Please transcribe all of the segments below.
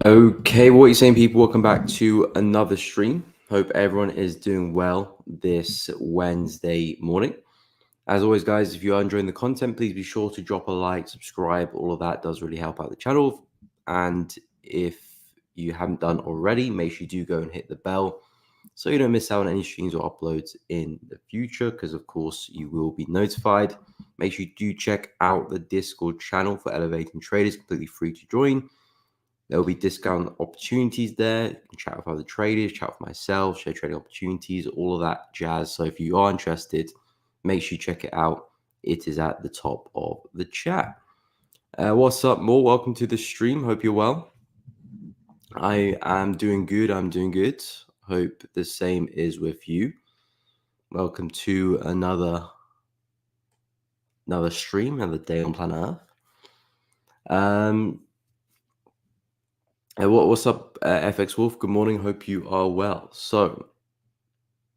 Okay, what are you saying, people? Welcome back to another stream. Hope everyone is doing well this Wednesday morning. As always, guys, if you are enjoying the content, please be sure to drop a like, subscribe. All of that does really help out the channel. And if you haven't done already, make sure you do go and hit the bell so you don't miss out on any streams or uploads in the future, because of course you will be notified. Make sure you do check out the Discord channel for elevating traders, completely free to join. There will be discount opportunities there. You can chat with other traders, chat with myself, share trading opportunities, all of that jazz. So if you are interested, make sure you check it out. It is at the top of the chat. What's up, More? Welcome to the stream. Hope you're well. I am doing good. I'm doing good. Hope the same is with you. Welcome to another stream, another day on planet Earth. What's up, FX Wolf? Good morning. Hope you are well. So,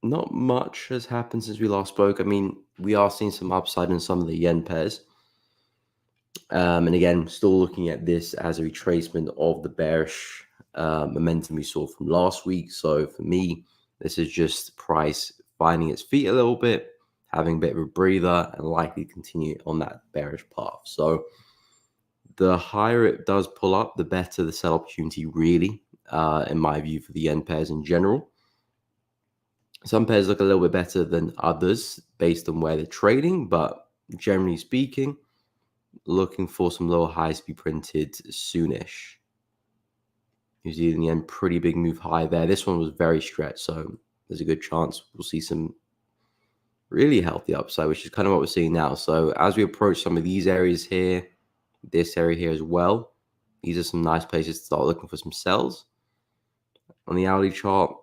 not much has happened since we last spoke. I mean, we are seeing some upside in some of the yen pairs. And again, still looking at this as a retracement of the bearish momentum we saw from last week. So for me, this is just price finding its feet a little bit, having a bit of a breather, and likely continue on that bearish path. So the higher it does pull up, the better the sell opportunity really, in my view, for the yen pairs in general. Some pairs look a little bit better than others based on where they're trading, but generally speaking, looking for some lower highs to be printed soonish. New Zealand yen, pretty big move high there. This one was very stretched, so there's a good chance we'll see some really healthy upside, which is kind of what we're seeing now. So as we approach some of these areas here, this area here as well, these are some nice places to start looking for some sells. On the hourly chart,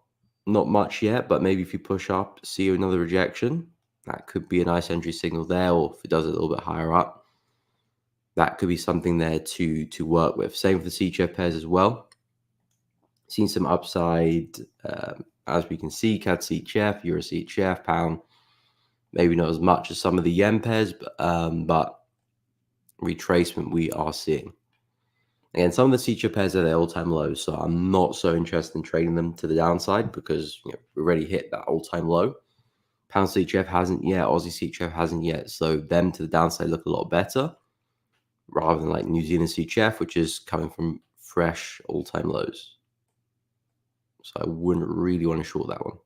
not much yet, but maybe if you push up, see another rejection, that could be a nice entry signal there, or if it does it a little bit higher up, that could be something there to work with. Same for the CHF pairs as well. Seen some upside, as we can see, CAD CHF, Euro CHF, pound, maybe not as much as some of the yen pairs, but retracement we are seeing. Again, some of the CHF pairs are their all-time lows, so I'm not so interested in trading them to the downside because we already hit that all-time low. Pound CHF hasn't yet, Aussie CHF hasn't yet, so them to the downside look a lot better rather than like New Zealand CHF, which is coming from fresh all-time lows. So I wouldn't really want to short that one.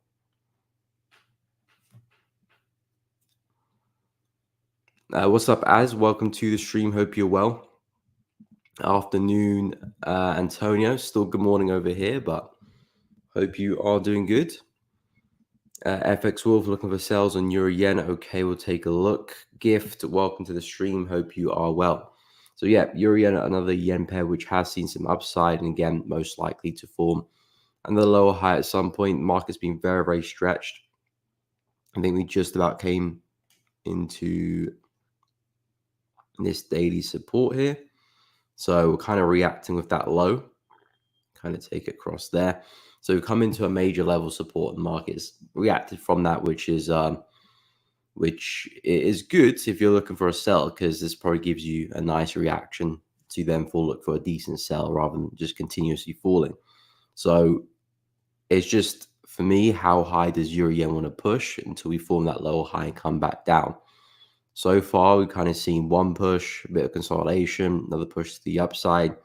What's up, Az? Welcome to the stream. Hope you're well. Afternoon, Antonio. Still good morning over here, but hope you are doing good. FX Wolf looking for sales on Euro Yen. Okay, we'll take a look. Gift, welcome to the stream. Hope you are well. So yeah, Euro Yen, another yen pair which has seen some upside, and again, most likely to form another lower high at some point. Market's been very, very stretched. I think we just about came into this daily support here. So we're kind of reacting with that low, kind of take it across there. So we come into a major level support, and the market's reacted from that, which is good if you're looking for a sell, because this probably gives you a nice reaction to then look for a decent sell rather than just continuously falling. So it's just, for me, how high does Euro Yen want to push until we form that lower high and come back down? So far, we've kind of seen one push, a bit of consolidation, another push to the upside.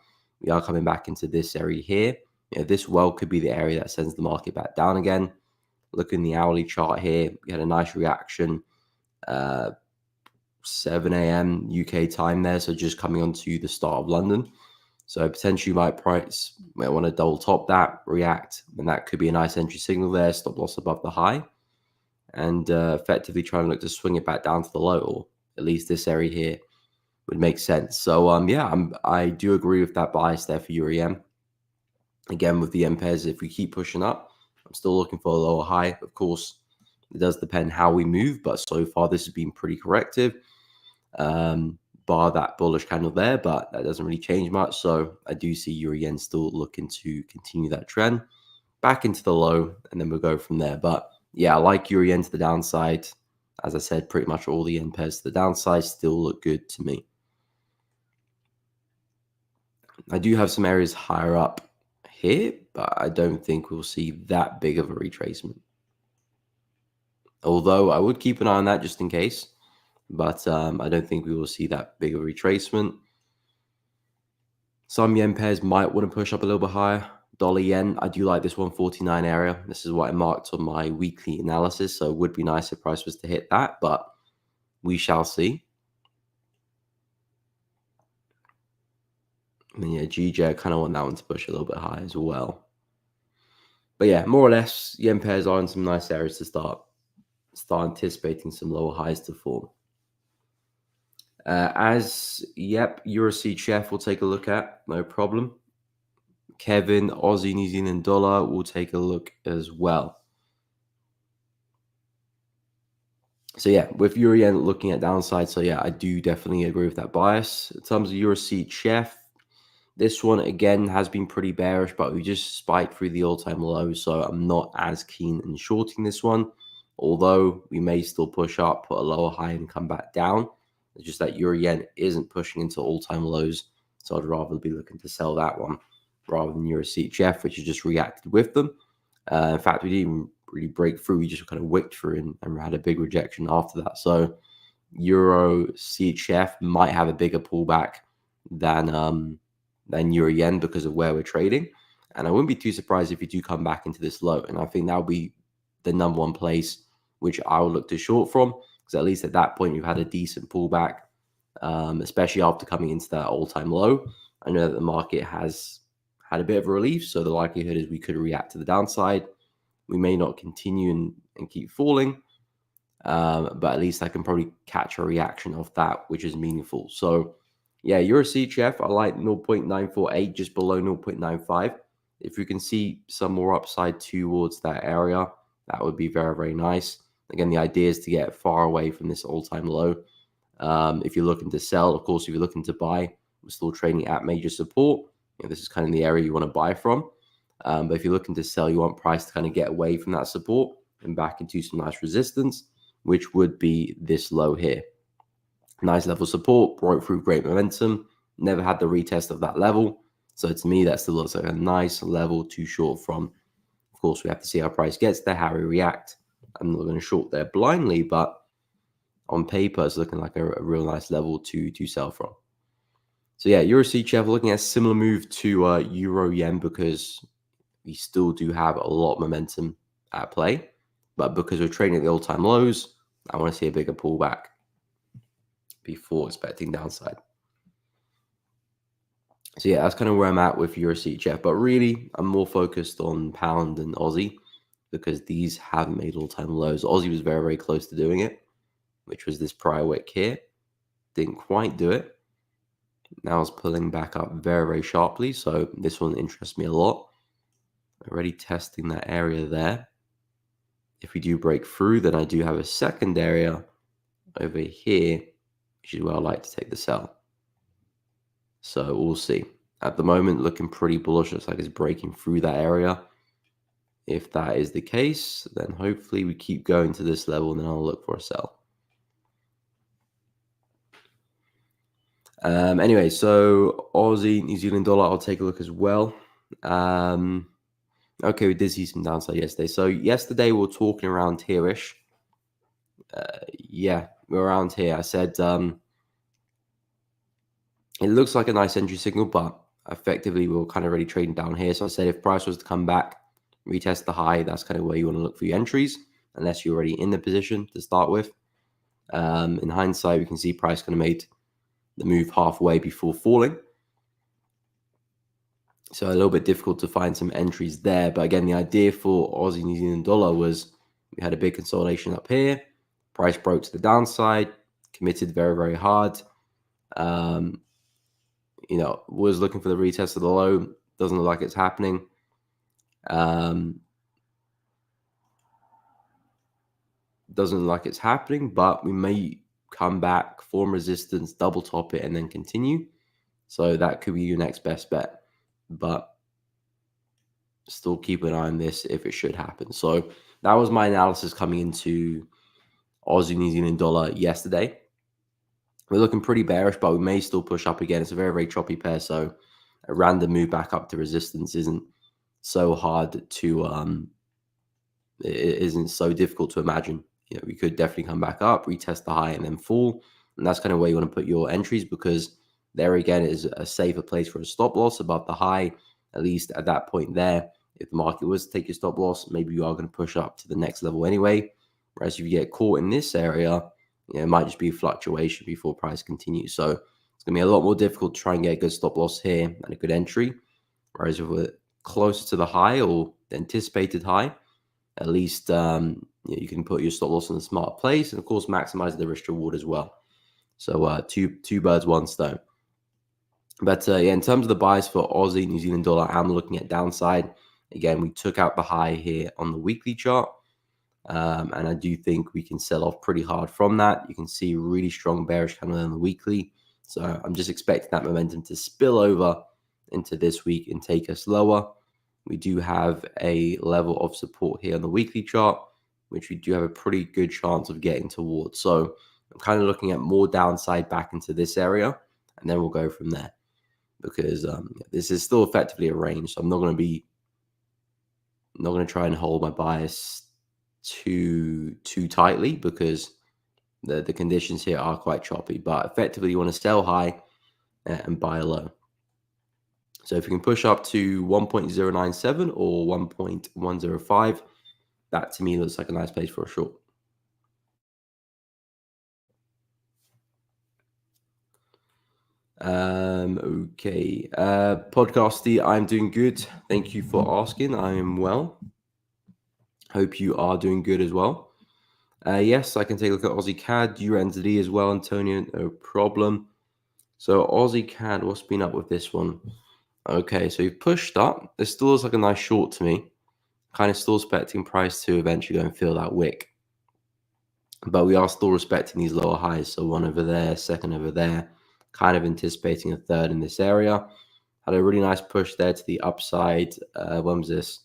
We are coming back into this area here. This well could be the area that sends the market back down again. Look in the hourly chart here. We had a nice reaction, 7 a.m. UK time there. So just coming on to the start of London. So potentially might want to double top that, react, and that could be a nice entry signal there. Stop loss above the high. And effectively try and look to swing it back down to the low, or at least this area here would make sense. So yeah, I do agree with that bias there for Euro Yen. Again, with the yen pairs, if we keep pushing up, I'm still looking for a lower high. Of course, it does depend how we move, but so far this has been pretty corrective, bar that bullish candle there, but that doesn't really change much. So I do see Euro Yen still looking to continue that trend back into the low, and then we'll go from there. But yeah, I like Euro Yen to the downside. As I said, pretty much all the yen pairs to the downside still look good to me. I do have some areas higher up here, but I don't think we'll see that big of a retracement. Although I would keep an eye on that just in case, but I don't think we will see that big of a retracement. Some yen pairs might want to push up a little bit higher. Dollar yen, I do like this 149 area. This is what I marked on my weekly analysis, so it would be nice if price was to hit that, but we shall see. And then yeah, GJ, I kind of want that one to push a little bit high as well. But yeah, more or less, yen pairs are in some nice areas to start anticipating some lower highs to form. Euro CHF we'll take a look at, no problem. Kevin, Aussie, New Zealand dollar, we'll take a look as well. So yeah, with Euro yen looking at downside, so yeah, I do definitely agree with that bias. In terms of Euro CHF, this one again has been pretty bearish, but we just spiked through the all-time low, so I'm not as keen in shorting this one. Although we may still push up, put a lower high, and come back down. It's just that Euro yen isn't pushing into all-time lows, so I'd rather be looking to sell that one rather than Euro CHF, which has just reacted with them. In fact, we didn't even really break through. We just kind of wicked through and had a big rejection after that. So Euro CHF might have a bigger pullback than Euro yen because of where we're trading. And I wouldn't be too surprised if you do come back into this low. And I think that'll be the number one place which I would look to short from, because at least at that point we've had a decent pullback, especially after coming into that all-time low. I know that the market has had a bit of a relief, so the likelihood is we could react to the downside. We may not continue and keep falling, but at least I can probably catch a reaction of that, which is meaningful. So yeah, Euro CHF, I like 0.948, just below 0.95. If we can see some more upside towards that area, that would be very, very nice. Again, the idea is to get far away from this all-time low. If you're looking to sell, of course, if you're looking to buy, we're still trading at major support. This is kind of the area you want to buy from. But if you're looking to sell, you want price to kind of get away from that support and back into some nice resistance, which would be this low here. Nice level support, broke through great momentum, never had the retest of that level. So to me, that still looks like a nice level to short from. Of course, we have to see how price gets there, how we react. I'm not going to short there blindly, but on paper, it's looking like a real nice level to sell from. So yeah, Euro CHF looking at a similar move to Euro Yen, because we still do have a lot of momentum at play. But because we're trading at the all-time lows, I want to see a bigger pullback before expecting downside. So yeah, that's kind of where I'm at with Euro CHF. But really, I'm more focused on pound and Aussie, because these haven't made all-time lows. Aussie was very, very close to doing it, which was this prior wick here. Didn't quite do it. Now it's pulling back up very, very sharply. So this one interests me a lot. Already testing that area there. If we do break through, then I do have a second area over here, which is where I like to take the sell. So we'll see. At the moment, looking pretty bullish. Looks like it's breaking through that area. If that is the case, then hopefully we keep going to this level, and then I'll look for a sell. Anyway, so Aussie, New Zealand dollar, I'll take a look as well. Okay, we did see some downside yesterday. So yesterday we were talking around here-ish. Yeah, we're around here. I said it looks like a nice entry signal, but effectively we were kind of already trading down here. So I said if price was to come back, retest the high, that's kind of where you want to look for your entries, unless you're already in the position to start with. In hindsight, we can see price kind of made the move halfway before falling. So a little bit difficult to find some entries there. But again, the idea for Aussie New Zealand dollar was we had a big consolidation up here. Price broke to the downside, committed very, very hard. Was looking for the retest of the low. Doesn't look like it's happening. Doesn't look like it's happening, but we may come back, form resistance, double top it, and then continue. So that could be your next best bet. But still keep an eye on this if it should happen. So that was my analysis coming into Aussie New Zealand dollar yesterday. We're looking pretty bearish, but we may still push up again. It's a very, very choppy pair, so a random move back up to resistance isn't so hard to it isn't so difficult to imagine. We could definitely come back up, retest the high, and then fall. And that's kind of where you want to put your entries, because there again is a safer place for a stop loss above the high. At least at that point there, if the market was to take your stop loss, maybe you are going to push up to the next level anyway. Whereas if you get caught in this area, it might just be fluctuation before price continues. So it's going to be a lot more difficult to try and get a good stop loss here and a good entry. Whereas if we're closer to the high or the anticipated high, at least you can put your stop loss in a smart place, and of course maximize the risk reward as well. So two birds, one stone. But yeah, in terms of the buys for Aussie, New Zealand dollar, I'm looking at downside. Again, we took out the high here on the weekly chart. And I do think we can sell off pretty hard from that. You can see really strong bearish candle on the weekly. So I'm just expecting that momentum to spill over into this week and take us lower. We do have a level of support here on the weekly chart, which we do have a pretty good chance of getting towards. So I'm kind of looking at more downside back into this area, and then we'll go from there, because this is still effectively a range. So I'm not going to try and hold my bias too tightly, because the conditions here are quite choppy. But effectively, you want to sell high and buy low. So if you can push up to 1.097 or 1.105, that to me looks like a nice place for a short. Okay. Podcasty, I'm doing good. Thank you for asking. I am well. Hope you are doing good as well. Yes, I can take a look at Aussie CAD, USD as well, Antonio, no problem. So Aussie CAD, what's been up with this one? Okay, so you've pushed up. This still looks like a nice short to me. Kind of still expecting price to eventually go and fill that wick. But we are still respecting these lower highs. So one over there, second over there, kind of anticipating a third in this area. Had a really nice push there to the upside. When was this?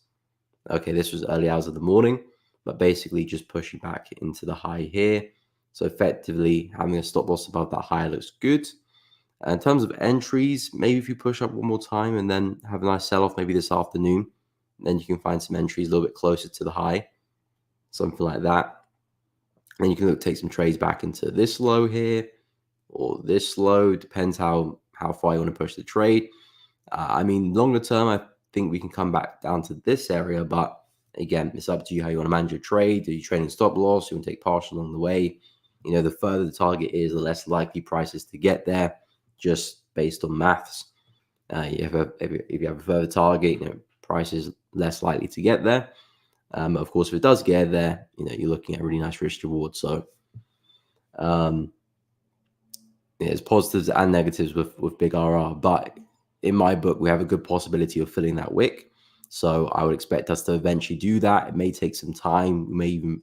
Okay, this was early hours of the morning, but basically just pushing back into the high here. So effectively having a stop loss above that high looks good. In terms of entries, maybe if you push up one more time and then have a nice sell-off maybe this afternoon, then you can find some entries a little bit closer to the high, something like that. Then you can take some trades back into this low here or this low, depends how far you want to push the trade. I mean, longer term, I think we can come back down to this area, but again, it's up to you how you want to manage your trade. Are you trading stop loss? You want to take partial along the way? The further the target is, the less likely prices to get there, just based on maths. If you have a further target, price is less likely to get there. Of course, if it does get there, you're looking at a really nice risk reward. So there's positives and negatives with big RR, but in my book, we have a good possibility of filling that wick. So I would expect us to eventually do that. It may take some time. We may even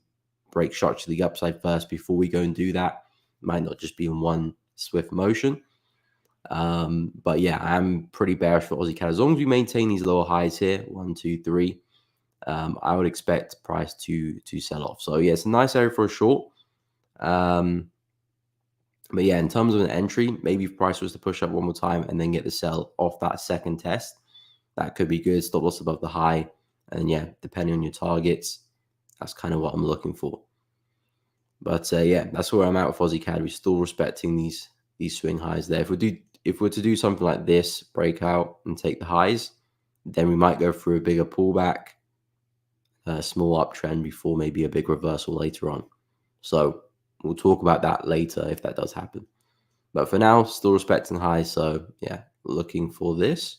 break structure to the upside first before we go and do that. It might not just be in one swift motion. But yeah, I'm pretty bearish for Aussie CAD. As long as we maintain these lower highs here, 1, 2, 3, I would expect price to sell off. So yeah, it's a nice area for a short. But yeah, in terms of an entry, maybe if price was to push up one more time and then get the sell off that second test, that could be good. Stop loss above the high. And yeah, depending on your targets, that's kind of what I'm looking for. But yeah, that's where I'm at with Aussie CAD. We're still respecting these swing highs there. If we're to do something like this, break out and take the highs, then we might go through a bigger pullback, a small uptrend before maybe a big reversal later on. So we'll talk about that later if that does happen. But for now, still respecting highs. So yeah, looking for this.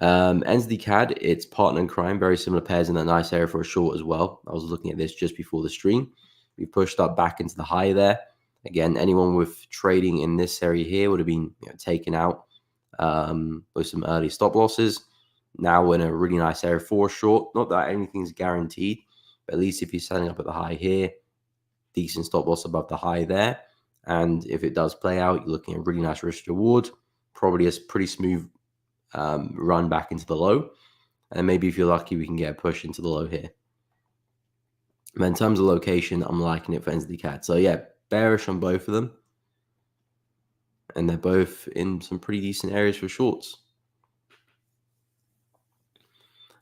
NZD CAD, it's partner in crime, very similar pairs in a nice area for a short as well. I was looking at this just before the stream. We pushed up back into the high there. Again, anyone with trading in this area here would have been taken out with some early stop losses. Now we're in a really nice area for a short. Not that anything's guaranteed, but at least if you're selling up at the high here, decent stop loss above the high there. And if it does play out, you're looking at really nice risk reward, probably a pretty smooth run back into the low. And maybe if you're lucky, we can get a push into the low here. But in terms of location, I'm liking it for NZD CAD. So yeah, bearish on both of them. And they're both in some pretty decent areas for shorts.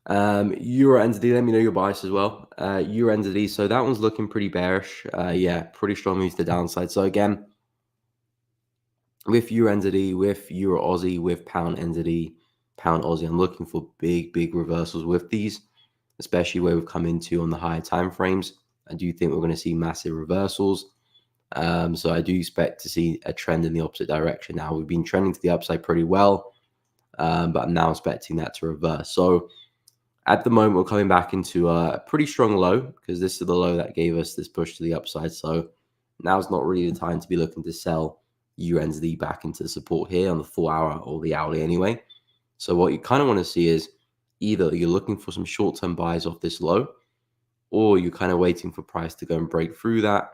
Euro entity, let me know your bias as well. Euro entity, so that one's looking pretty bearish. Yeah, pretty strong moves to the downside. So again, with Euro entity, with Euro Aussie, with pound entity, pound Aussie, I'm looking for big reversals with these, especially where we've come into on the higher time frames. I do think we're going to see massive reversals. So I do expect to see a trend in the opposite direction. Now we've been trending to the upside pretty well, but I'm now expecting that to reverse. So at the moment, we're coming back into a pretty strong low because this is the low that gave us this push to the upside. So now's not really the time to be looking to sell UNSD back into support here on the 4-hour or the hourly anyway. So what you kind of want to see is either you're looking for some short-term buys off this low, or you're kind of waiting for price to go and break through that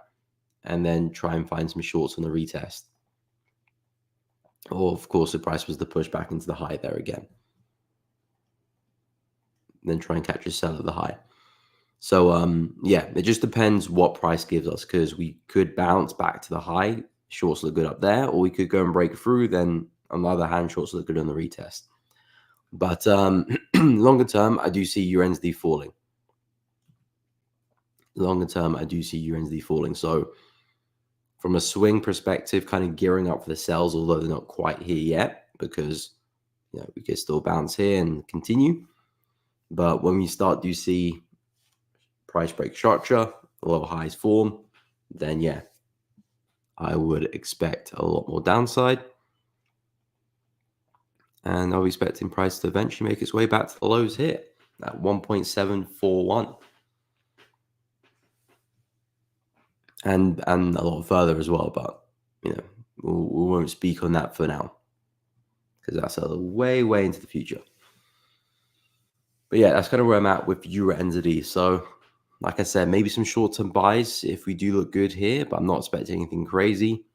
and then try and find some shorts on the retest. Or of course, the price was to push back into the high there again. Then try and catch a sell at the high. So yeah, it just depends what price gives us because we could bounce back to the high, shorts look good up there, or we could go and break through. Then on the other hand, shorts look good on the retest. But longer term, I do see UNSD falling. Longer term, I do see UNSD falling. So from a swing perspective, kind of gearing up for the sells, although they're not quite here yet because we can still bounce here and continue. But when we start to see price break structure, low highs form, then yeah, I would expect a lot more downside. And I'll be expecting price to eventually make its way back to the lows here at 1.741. And a lot further as well, but we won't speak on that for now because that's way into the future. But yeah, that's kind of where I'm at with Euro NZD. So like I said, maybe some short-term buys if we do look good here, but I'm not expecting anything crazy.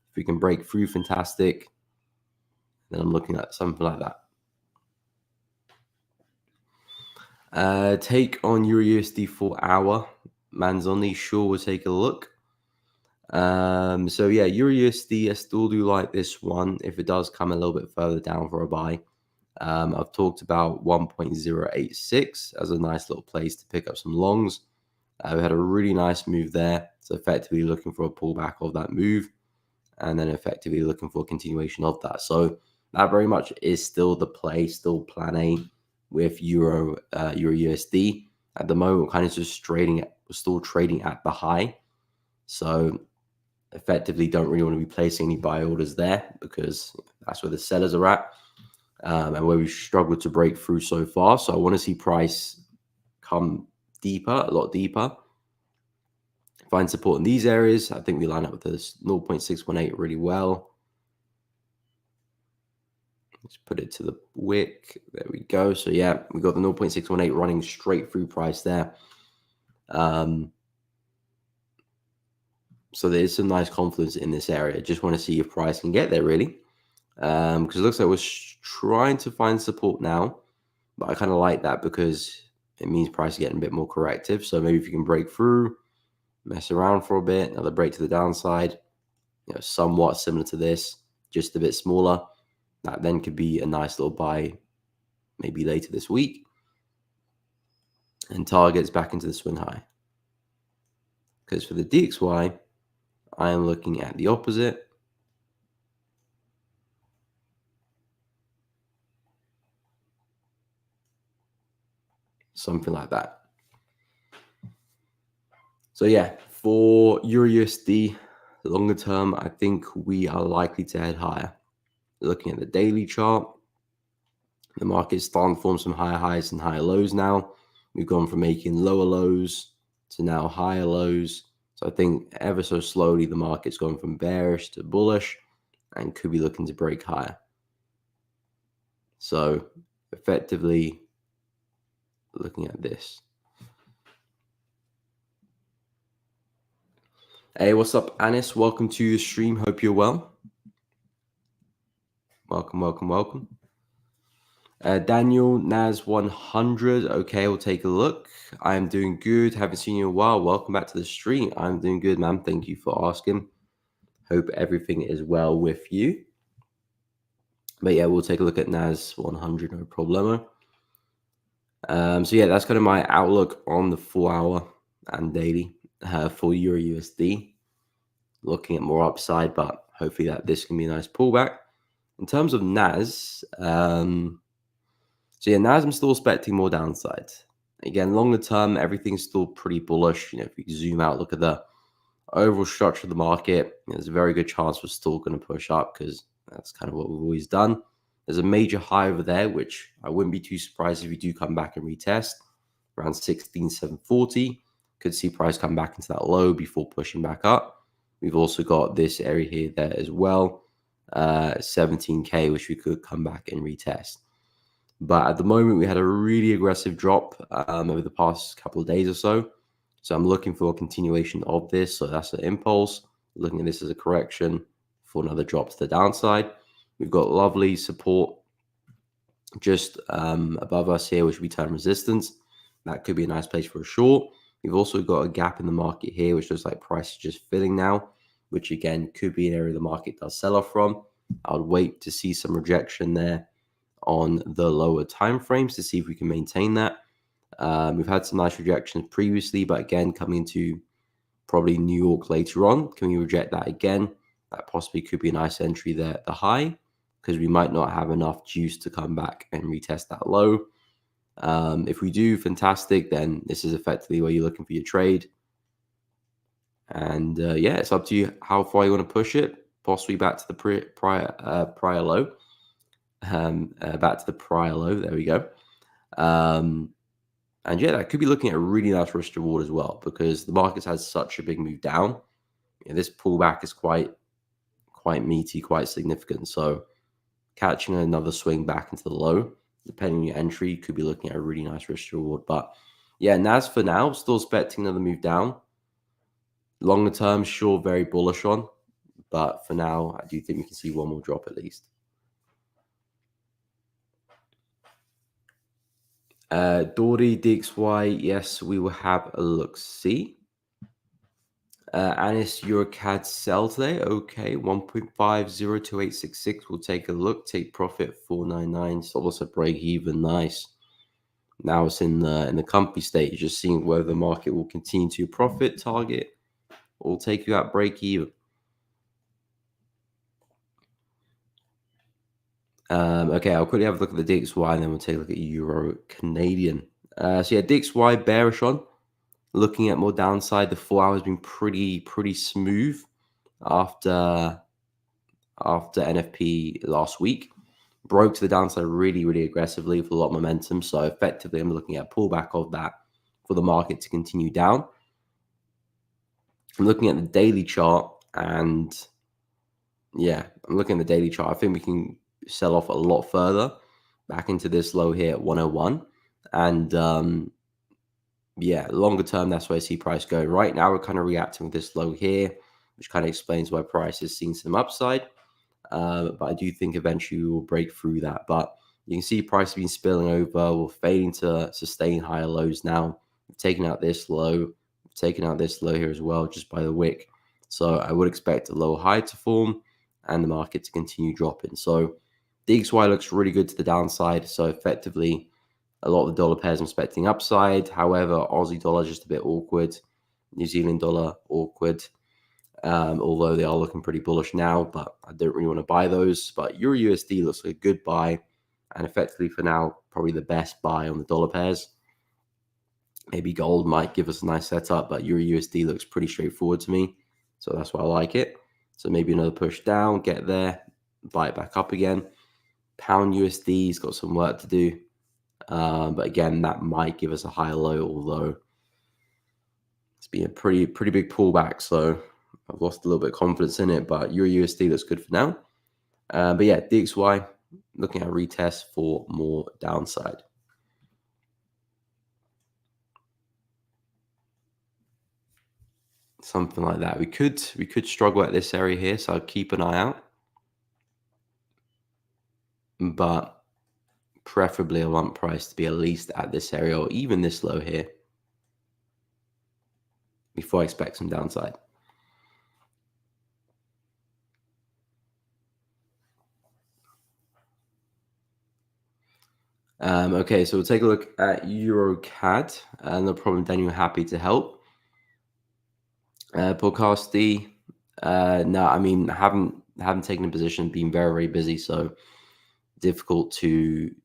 If we can break through, fantastic. Then I'm looking at something like that. Take on Euro USD 4-hour. Manzoni, sure, we'll take a look. So yeah, Euro USD, I still do like this one if it does come a little bit further down for a buy. I've talked about 1.086 as a nice little place to pick up some longs. We had a really nice move there. So effectively looking for a pullback of that move and then effectively looking for a continuation of that. So that very much is still the play, still plan A with Euro USD. At the moment, we're kind of just still trading at the high. So effectively don't really want to be placing any buy orders there because that's where the sellers are at and where we've struggled to break through so far. So I want to see price come deeper, a lot deeper. Find support in these areas. I think we line up with this 0.618 really well. Let's put it to the wick. There we go. So yeah, we got the 0.618 running straight through price there. So there is some nice confidence in this area. Just want to see if price can get there really. Because it looks like we're trying to find support now. But I kind of like that because it means price is getting a bit more corrective. So maybe if you can break through, mess around for a bit, another break to the downside, somewhat similar to this, just a bit smaller. That then could be a nice little buy maybe later this week. And targets back into the swing high. Because for the DXY, I am looking at the opposite. Something like that. So yeah, for Euro USD, longer term, I think we are likely to head higher. Looking at the daily chart, the market's starting to form some higher highs and higher lows now. We've gone from making lower lows to now higher lows. So I think ever so slowly the market's gone from bearish to bullish and could be looking to break higher. So effectively looking at this. Hey, what's up, Anis? Welcome to the stream. Hope you're well. Welcome. Daniel Naz 100. Okay, we'll take a look. I'm doing good. Haven't seen you in a while. Welcome back to the stream. I'm doing good, man. Thank you for asking. Hope everything is well with you. But yeah, we'll take a look at Naz 100, no problemo. So yeah, that's kind of my outlook on the 4 hour and daily for Euro USD. Looking at more upside, but hopefully that this can be a nice pullback. In terms of NAS, so yeah, NAS I'm still expecting more downside. Again, longer term, everything's still pretty bullish. If you zoom out, look at the overall structure of the market, there's a very good chance we're still going to push up because that's kind of what we've always done. There's a major high over there, which I wouldn't be too surprised if we do come back and retest around 16,740. Could see price come back into that low before pushing back up. We've also got this area here there as well, 17K, which we could come back and retest. But at the moment, we had a really aggressive drop over the past couple of days or so. So I'm looking for a continuation of this. So that's an impulse. Looking at this as a correction for another drop to the downside. We've got lovely support just above us here, which we term resistance. That could be a nice place for a short. We've also got a gap in the market here, which looks like price is just filling now, which again could be an area the market does sell off from. I would wait to see some rejection there on the lower time frames to see if we can maintain that. We've had some nice rejections previously, but again, coming into probably New York later on, can we reject that again? That possibly could be a nice entry there at the high because we might not have enough juice to come back and retest that low. If we do, fantastic, then this is effectively where you're looking for your trade. And yeah, it's up to you how far you want to push it, possibly back to the prior low. Back to the prior low. There we go. And yeah, that could be looking at a really nice risk reward as well because the market's had such a big move down. This pullback is quite meaty, quite significant. So catching another swing back into the low, depending on your entry, could be looking at a really nice risk reward. But yeah, NAS for now, still expecting another move down. Longer term, sure, very bullish on. But for now, I do think we can see one more drop at least. Dory DXY, yes, we will have a look. See. Anis Eurocad sell today. Okay, 1.502866. We'll take a look. Take profit 499. So also break even. Nice. Now it's in the comfy stage, just seeing whether the market will continue to profit target or take you at break even. Okay, I'll quickly have a look at the DXY and then we'll take a look at Euro Canadian. So yeah, DXY bearish on. Looking at more downside, the 4 hours been pretty smooth after NFP last week. Broke to the downside really aggressively with a lot of momentum. So effectively, I'm looking at a pullback of that for the market to continue down. I'm looking at the daily chart and yeah, I'm looking at the daily chart. I think we can sell off a lot further back into this low here at 101. And yeah, longer term, that's where I see price go. Right now, we're kind of reacting with this low here, which kind of explains why price is seeing some upside. But I do think eventually we will break through that. But you can see price has been spilling over. We're failing to sustain higher lows now. We've taken out this low. We've taken out this low here as well, just by the wick. So I would expect a low high to form and the market to continue dropping. So DXY looks really good to the downside. So effectively, a lot of the dollar pairs I'm expecting upside. However, Aussie dollar just a bit awkward. New Zealand dollar awkward. Although they are looking pretty bullish now, but I don't really want to buy those. But Euro USD looks like a good buy, and effectively for now, probably the best buy on the dollar pairs. Maybe gold might give us a nice setup, but Euro USD looks pretty straightforward to me, so that's why I like it. So maybe another push down, get there, buy it back up again. Pound USD's got some work to do, but again, that might give us a higher low, although it's been a pretty big pullback, so I've lost a little bit of confidence in it, but Euro USD looks good for now. But yeah, DXY, looking at a retest for more downside. Something like that. We could struggle at this area here, so I'll keep an eye out. But preferably I want price to be at least at this area or even this low here before I expect some downside. Okay, so we'll take a look at EuroCAD, and no problem, Daniel. Happy to help. Podcast D. No, I mean, haven't taken a position, been very very busy, so difficult to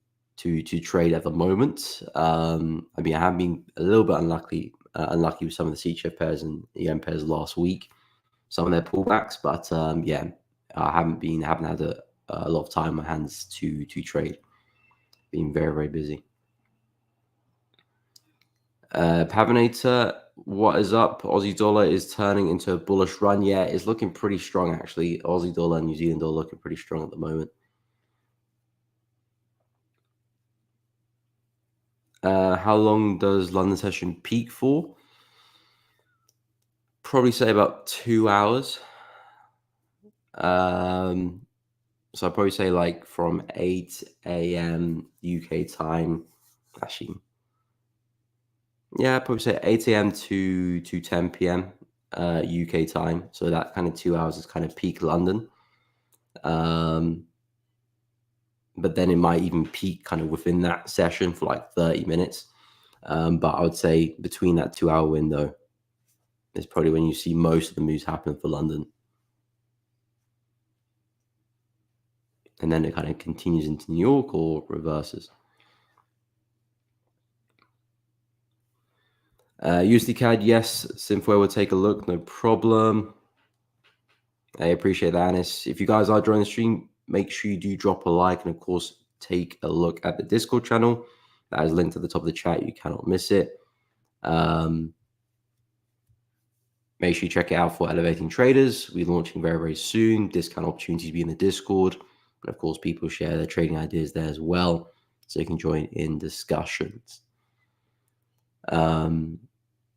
trade at the moment. I mean, I have been a little bit unlucky with some of the CHF pairs and EM pairs last week, some of their pullbacks, but yeah, I haven't had a lot of time on my hands to trade. Been very very busy. Pavinator, what is up? Aussie dollar is turning into a bullish run. Yeah, it's looking pretty strong actually. Aussie dollar and New Zealand dollar looking pretty strong at the moment. How long does London session peak for? Probably say about 2 hours. So I'd probably say like from 8 a.m. UK time. Actually, yeah, I'd probably say 8 a.m. to 10 p.m. UK time. So that kind of 2 hours is kind of peak London. But then it might even peak kind of within that session for like 30 minutes. But I would say between that 2 hour window is probably when you see most of the moves happen for London. And then it kind of continues into New York or reverses. USD CAD, yes. Synthware will take a look, no problem. I appreciate that, Anis. If you guys are joining the stream, make sure you do drop a like and, of course, take a look at the Discord channel. That is linked at the top of the chat. You cannot miss it. Make sure you check it out for Elevating Traders. We're launching very, very soon. Discount opportunities be in the Discord. And of course, people share their trading ideas there as well. So you can join in discussions. And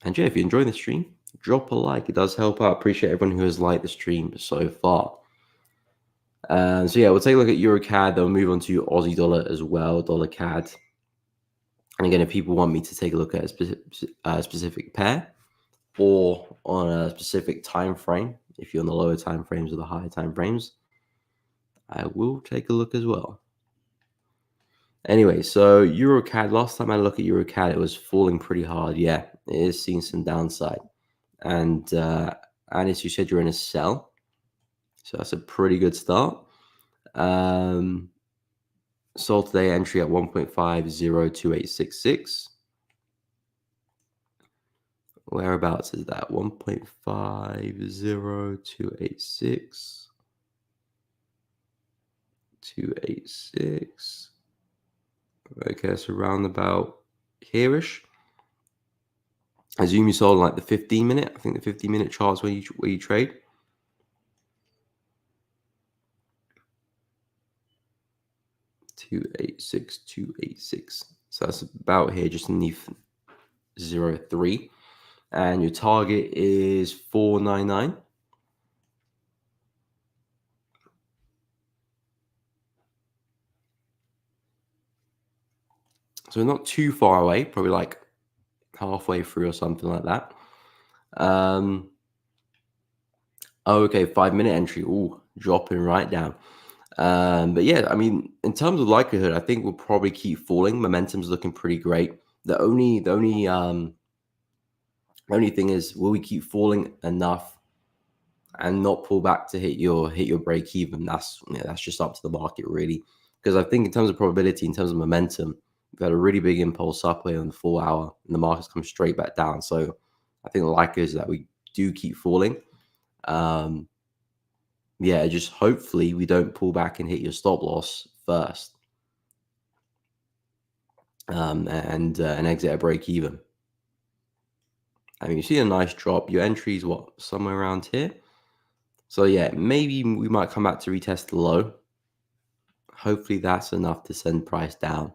yeah, if you enjoy the stream, drop a like. It does help out. Appreciate everyone who has liked the stream so far. So yeah, we'll take a look at EuroCAD. Then we'll move on to Aussie dollar as well, dollar CAD. And again, if people want me to take a look at a specific pair, or on a specific time frame, if you're on the lower time frames or the higher time frames, I will take a look as well. Anyway, so EuroCAD, last time I looked at EuroCAD, it was falling pretty hard. Yeah, it is seeing some downside. And Anis, you said you're in a sell. So that's a pretty good start. Sold today entry at 1.502866. Whereabouts is that? 1.50286. 286. Okay, so around about here-ish. I assume you sold like the 15-minute. I think the 15-minute charts where you trade. $286. So that's about here, just underneath 0.3. And your target is 499. So not too far away, probably like halfway through or something like that. Okay, 5-minute entry. Ooh, dropping right down. But yeah, I mean, in terms of likelihood, I think we'll probably keep falling. Momentum's looking pretty great. The only thing is, will we keep falling enough and not pull back to hit your break even? That's just up to the market really. Because I think in terms of probability, in terms of momentum, we've had a really big impulse upward on the 4 hour, and the market's come straight back down. So I think the likelihood is that we do keep falling. Yeah, just hopefully we don't pull back and hit your stop loss first, and exit at break even. I mean, you see a nice drop. Your entry is what, somewhere around here. So yeah, maybe we might come back to retest the low. Hopefully that's enough to send price down.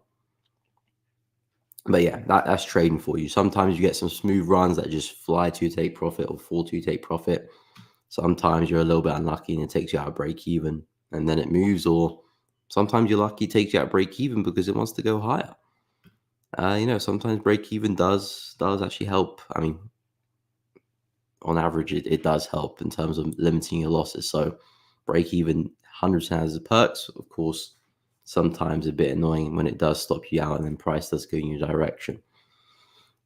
But yeah, that's trading for you. Sometimes you get some smooth runs that just fly to take profit or fall to take profit. Sometimes you're a little bit unlucky and it takes you out of break even and then it moves, or sometimes you're lucky it takes you out of break even because it wants to go higher. Sometimes break even does actually help. I mean, on average, it does help in terms of limiting your losses. So break even 100% has the perks. Of course, sometimes a bit annoying when it does stop you out and then price does go in your direction.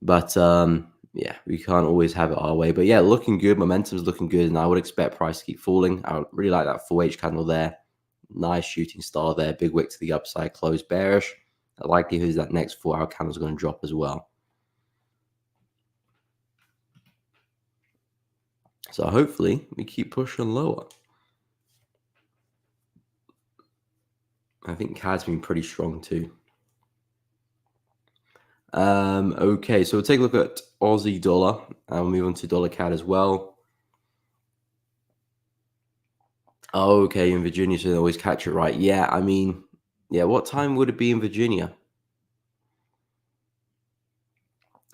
But yeah, we can't always have it our way. But yeah, looking good. Momentum's looking good, and I would expect price to keep falling. I would really like that 4H candle there. Nice shooting star there. Big wick to the upside, close bearish. The likelihood is that next 4-hour candle is going to drop as well. So hopefully we keep pushing lower. I think CAD's been pretty strong too. Okay, so we'll take a look at Aussie dollar and we'll move on to dollar CAD as well. Oh, okay, in Virginia, so they always catch it right. Yeah, I mean, yeah, what time would it be in Virginia?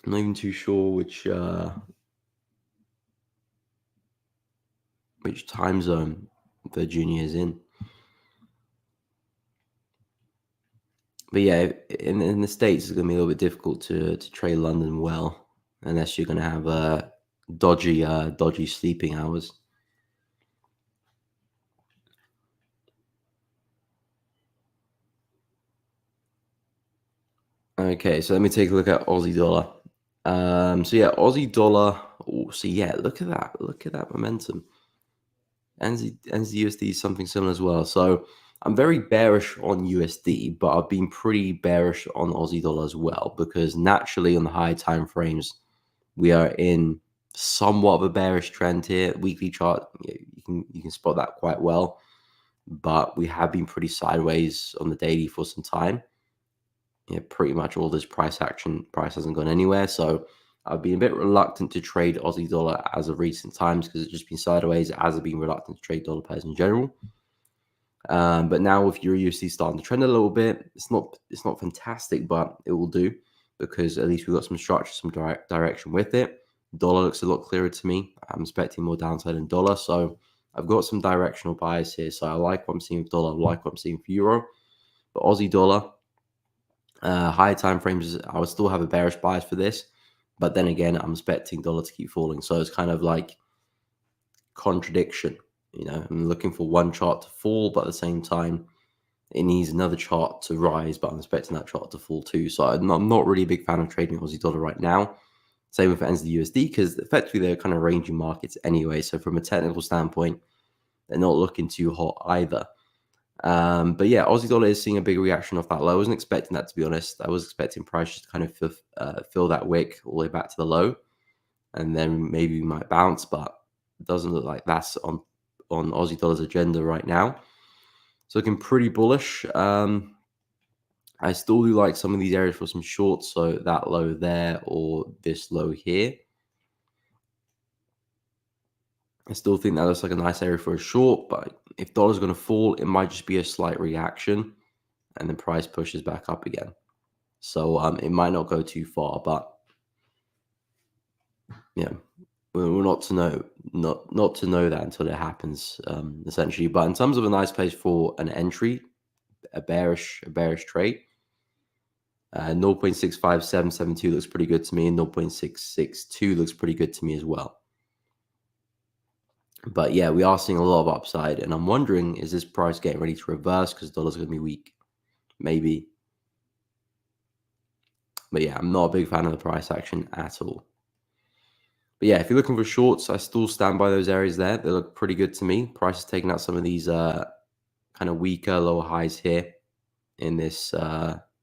I'm not even too sure which time zone Virginia is in. But yeah, in the States, it's going to be a little bit difficult to trade London well, unless you're going to have dodgy sleeping hours. Okay, so let me take a look at Aussie dollar. So yeah, Aussie dollar. Oh, so yeah, look at that momentum. NZUSD is something similar as well. So I'm very bearish on USD, but I've been pretty bearish on Aussie dollar as well because naturally on the high time frames, we are in somewhat of a bearish trend here. Weekly chart, you can spot that quite well, but we have been pretty sideways on the daily for some time. Yeah, pretty much all this price hasn't gone anywhere. So I've been a bit reluctant to trade Aussie dollar as of recent times because it's just been sideways, as I've been reluctant to trade dollar pairs in general. But now with Euro USD starting to trend a little bit, it's not fantastic, but it will do because at least we've got some structure, some direction with it. Dollar looks a lot clearer to me. I'm expecting more downside in dollar, so I've got some directional bias here. So I like what I'm seeing with dollar, I like what I'm seeing for euro, but Aussie dollar. Higher time frames, I would still have a bearish bias for this, but then again, I'm expecting dollar to keep falling. So it's kind of like contradiction. I'm looking for one chart to fall, but at the same time, it needs another chart to rise, but I'm expecting that chart to fall too. So I'm not really a big fan of trading Aussie dollar right now. Same with NZUSD because effectively they're kind of ranging markets anyway. So from a technical standpoint, they're not looking too hot either. But yeah, Aussie dollar is seeing a big reaction off that low. I wasn't expecting that, to be honest. I was expecting price to kind of fill that wick all the way back to the low, and then maybe we might bounce, but it doesn't look like that's on Aussie dollar's agenda right now. So looking pretty bullish. I still do like some of these areas for some shorts, so that low there or this low here. I still think that looks like a nice area for a short, but if dollar's going to fall, it might just be a slight reaction and then price pushes back up again. So it might not go too far, but yeah, we're not to know that until it happens, essentially. But in terms of a nice place for an entry, a bearish trade, 0.65772 looks pretty good to me, and 0.662 looks pretty good to me as well. But yeah, we are seeing a lot of upside, and I'm wondering, is this price getting ready to reverse because dollar's going to be weak? Maybe. But yeah, I'm not a big fan of the price action at all. But yeah, if you're looking for shorts, I still stand by those areas there. They look pretty good to me. Price is taking out some of these kind of weaker lower highs here in this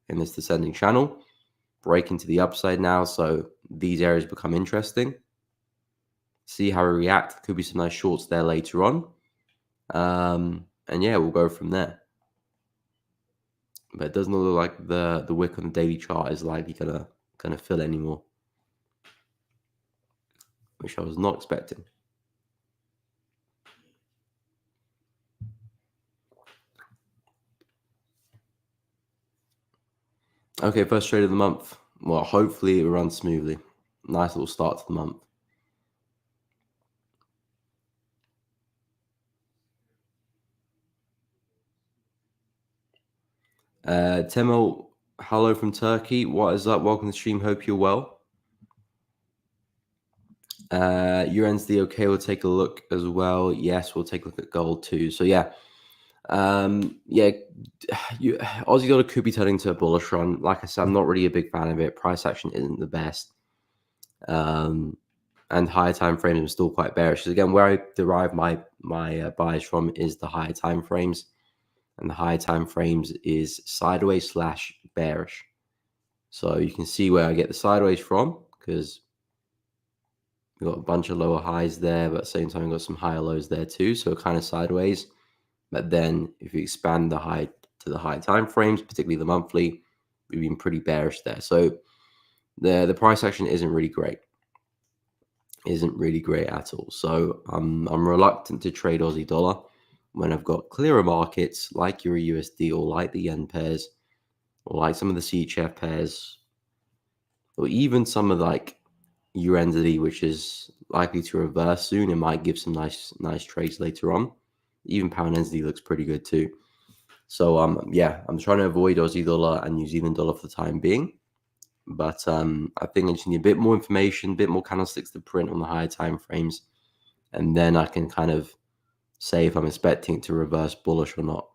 descending channel. Breaking to the upside now, so these areas become interesting. See how we react. Could be some nice shorts there later on. And yeah, we'll go from there. But it doesn't look like the wick on the daily chart is likely gonna fill anymore, which I was not expecting. Okay, first trade of the month. Well, hopefully it runs smoothly. Nice little start to the month. Temel, hello from Turkey. What is up? Welcome to the stream. Hope you're well. UNSD, okay, we'll take a look as well. Yes, we'll take a look at gold too. So yeah, Yeah, Aussie dollar could be turning to a bullish run. Like I said, I'm not really a big fan of it. Price action isn't the best. And higher time frames are still quite bearish. Because again, where I derive my buys from is the higher time frames, and the higher time frames is sideways slash bearish. So you can see where I get the sideways from, because we've got a bunch of lower highs there, but at the same time we've got some higher lows there too. So kind of sideways. But then if you expand the high to the high time frames, particularly the monthly, we've been pretty bearish there. So the price action isn't really great. Isn't really great at all. So I'm reluctant to trade Aussie dollar when I've got clearer markets like Euro USD or like the yen pairs or like some of the CHF pairs or even some of like USD, which is likely to reverse soon. It might give some nice trades later on. Even pound NZD looks pretty good too. So yeah, I'm trying to avoid Aussie dollar and New Zealand dollar for the time being. But I think I just need a bit more information, a bit more candlesticks to print on the higher time frames, and then I can kind of say if I'm expecting it to reverse bullish or not.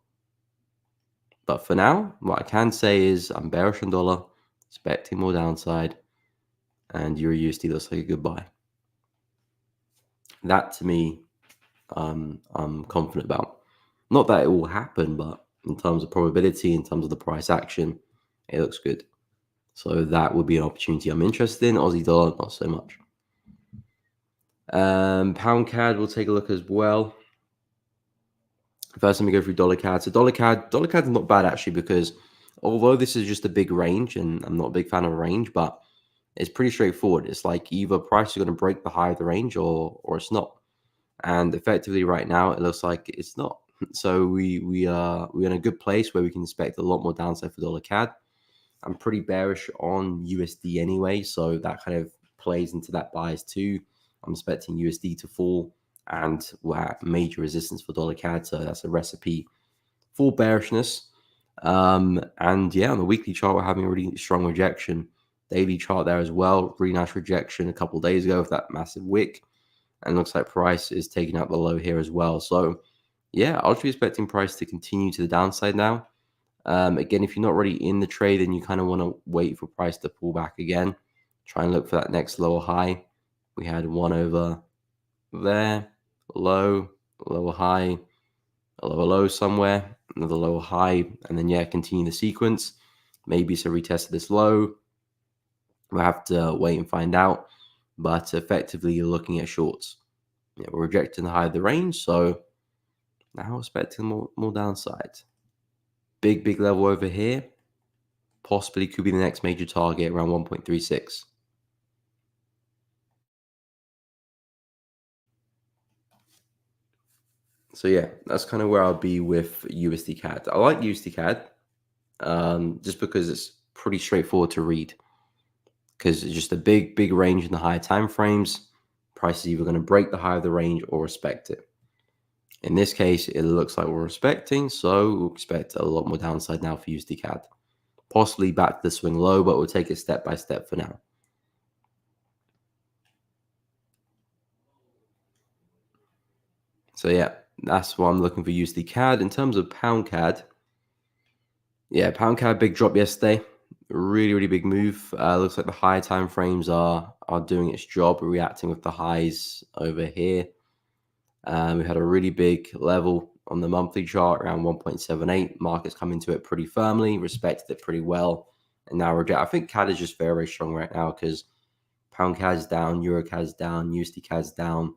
But for now, what I can say is I'm bearish on dollar, expecting more downside, and Euro USD looks like a good buy. That to me, I'm confident about. Not that it will happen, but in terms of probability, in terms of the price action, it looks good. So that would be an opportunity I'm interested in. Aussie dollar, not so much. Pound CAD, we'll take a look as well. First, let me go through dollar CAD. So dollar CAD's not bad actually, because although this is just a big range, and I'm not a big fan of range, but it's pretty straightforward. It's like either price is going to break the high of the range or it's not. And effectively right now, it looks like it's not. So we're in a good place where we can expect a lot more downside for dollar CAD. I'm pretty bearish on USD anyway, so that kind of plays into that bias too. I'm expecting USD to fall, and we're at major resistance for dollar CAD, so that's a recipe for bearishness. And yeah, on the weekly chart, we're having a really strong rejection. Daily chart there as well, really nice rejection a couple of days ago with that massive wick, and looks like price is taking out the low here as well. So yeah, I'll be expecting price to continue to the downside now. Again, if you're not really in the trade, then you kind of want to wait for price to pull back again. Try and look for that next lower high. We had one over there, low, lower high, a lower low somewhere, another lower high, and then yeah, continue the sequence. Maybe it's a retest of this low. We'll have to wait and find out. But effectively, you're looking at shorts. Yeah, we're rejecting the high of the range, so now expecting more downside. Big level over here. Possibly could be the next major target around 1.36. So yeah, that's kind of where I'll be with USD CAD. I like USD CAD just because it's pretty straightforward to read, because it's just a big range in the higher time frames. Price is either going to break the high of the range or respect it. In this case, it looks like we're respecting, so we'll expect a lot more downside now for USD CAD. Possibly back to the swing low, but we'll take it step by step for now. So yeah, that's what I'm looking for USD CAD. In terms of pound CAD, yeah, pound CAD big drop yesterday. Really big move. Looks like the higher time frames are doing its job, reacting with the highs over here. We had a really big level on the monthly chart around 1.78. Markets come into it pretty firmly, respected it pretty well, and now reject. I think CAD is just very strong right now because pound CAD is down, Euro CAD is down, USD CAD is down.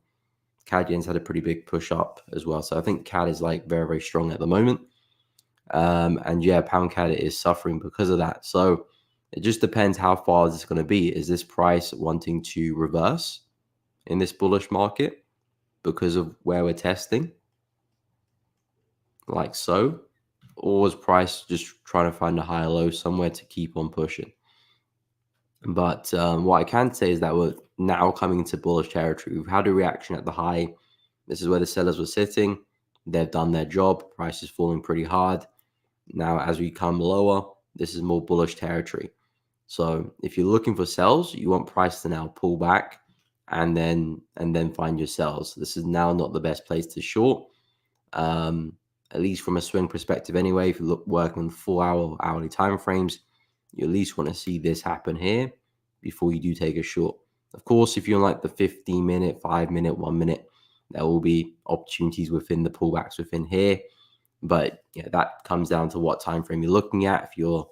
CAD yen's had a pretty big push up as well. So I think CAD is like very strong at the moment. And yeah, pound CAD is suffering because of that. So it just depends how far this is going to be. Is this price wanting to reverse in this bullish market because of where we're testing, like so? Or is price just trying to find a higher low somewhere to keep on pushing? But what I can say is that we're now coming into bullish territory. We've had a reaction at the high. This is where the sellers were sitting. They've done their job. Price is falling pretty hard. Now, as we come lower, this is more bullish territory. So if you're looking for sells, you want price to now pull back and then find your sells. This is now not the best place to short. at least from a swing perspective anyway, if you look working on 4-hour or hourly time frames, you at least want to see this happen here before you do take a short. Of course, if you're in like the 15-minute, 5-minute, 1-minute, there will be opportunities within the pullbacks within here. But yeah, that comes down to what time frame you're looking at. If you're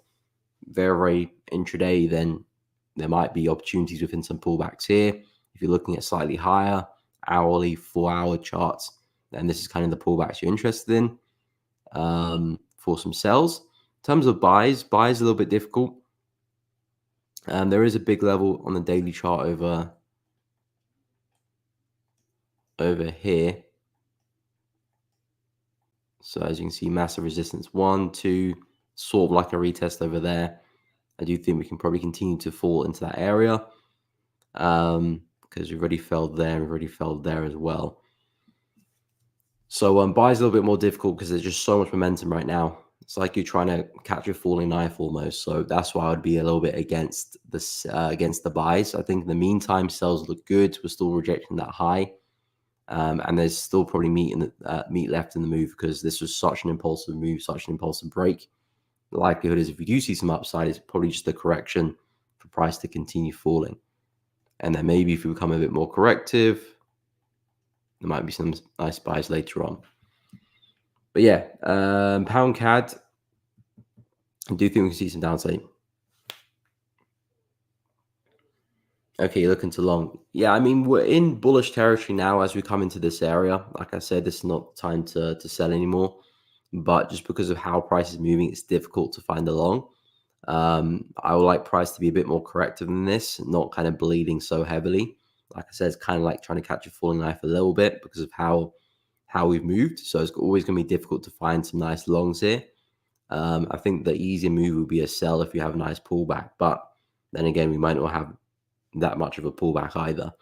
very intraday, then there might be opportunities within some pullbacks here. If you're looking at slightly higher hourly 4-hour charts, then this is kind of the pullbacks you're interested in for some sells. In terms of buys a little bit difficult. There is a big level on the daily chart over here. So as you can see, massive resistance 1, 2, sort of like a retest over there. I do think we can probably continue to fall into that area because we've already fell there, we've already fell there as well. So buy is a little bit more difficult because there's just so much momentum right now. It's like you're trying to catch a falling knife almost. So that's why I would be a little bit against this against the buys. I think in the meantime, sells look good. We're still rejecting that high, and there's still probably meat left in the move because this was such an impulsive move, such an impulsive break. The likelihood is if we do see some upside, it's probably just a correction for price to continue falling. And then maybe if we become a bit more corrective, there might be some nice buys later on. But yeah, pound CAD, I do think we can see some downside. Okay, you're looking to long. Yeah, I mean, we're in bullish territory now as we come into this area. Like I said, this is not time to sell anymore. But just because of how price is moving, it's difficult to find a long. I would like price to be a bit more corrective than this, not kind of bleeding so heavily. Like I said, it's kind of like trying to catch a falling knife a little bit because of how we've moved. So it's always going to be difficult to find some nice longs here. I think the easier move would be a sell if you have a nice pullback. But then again, we might not have that much of a pullback either.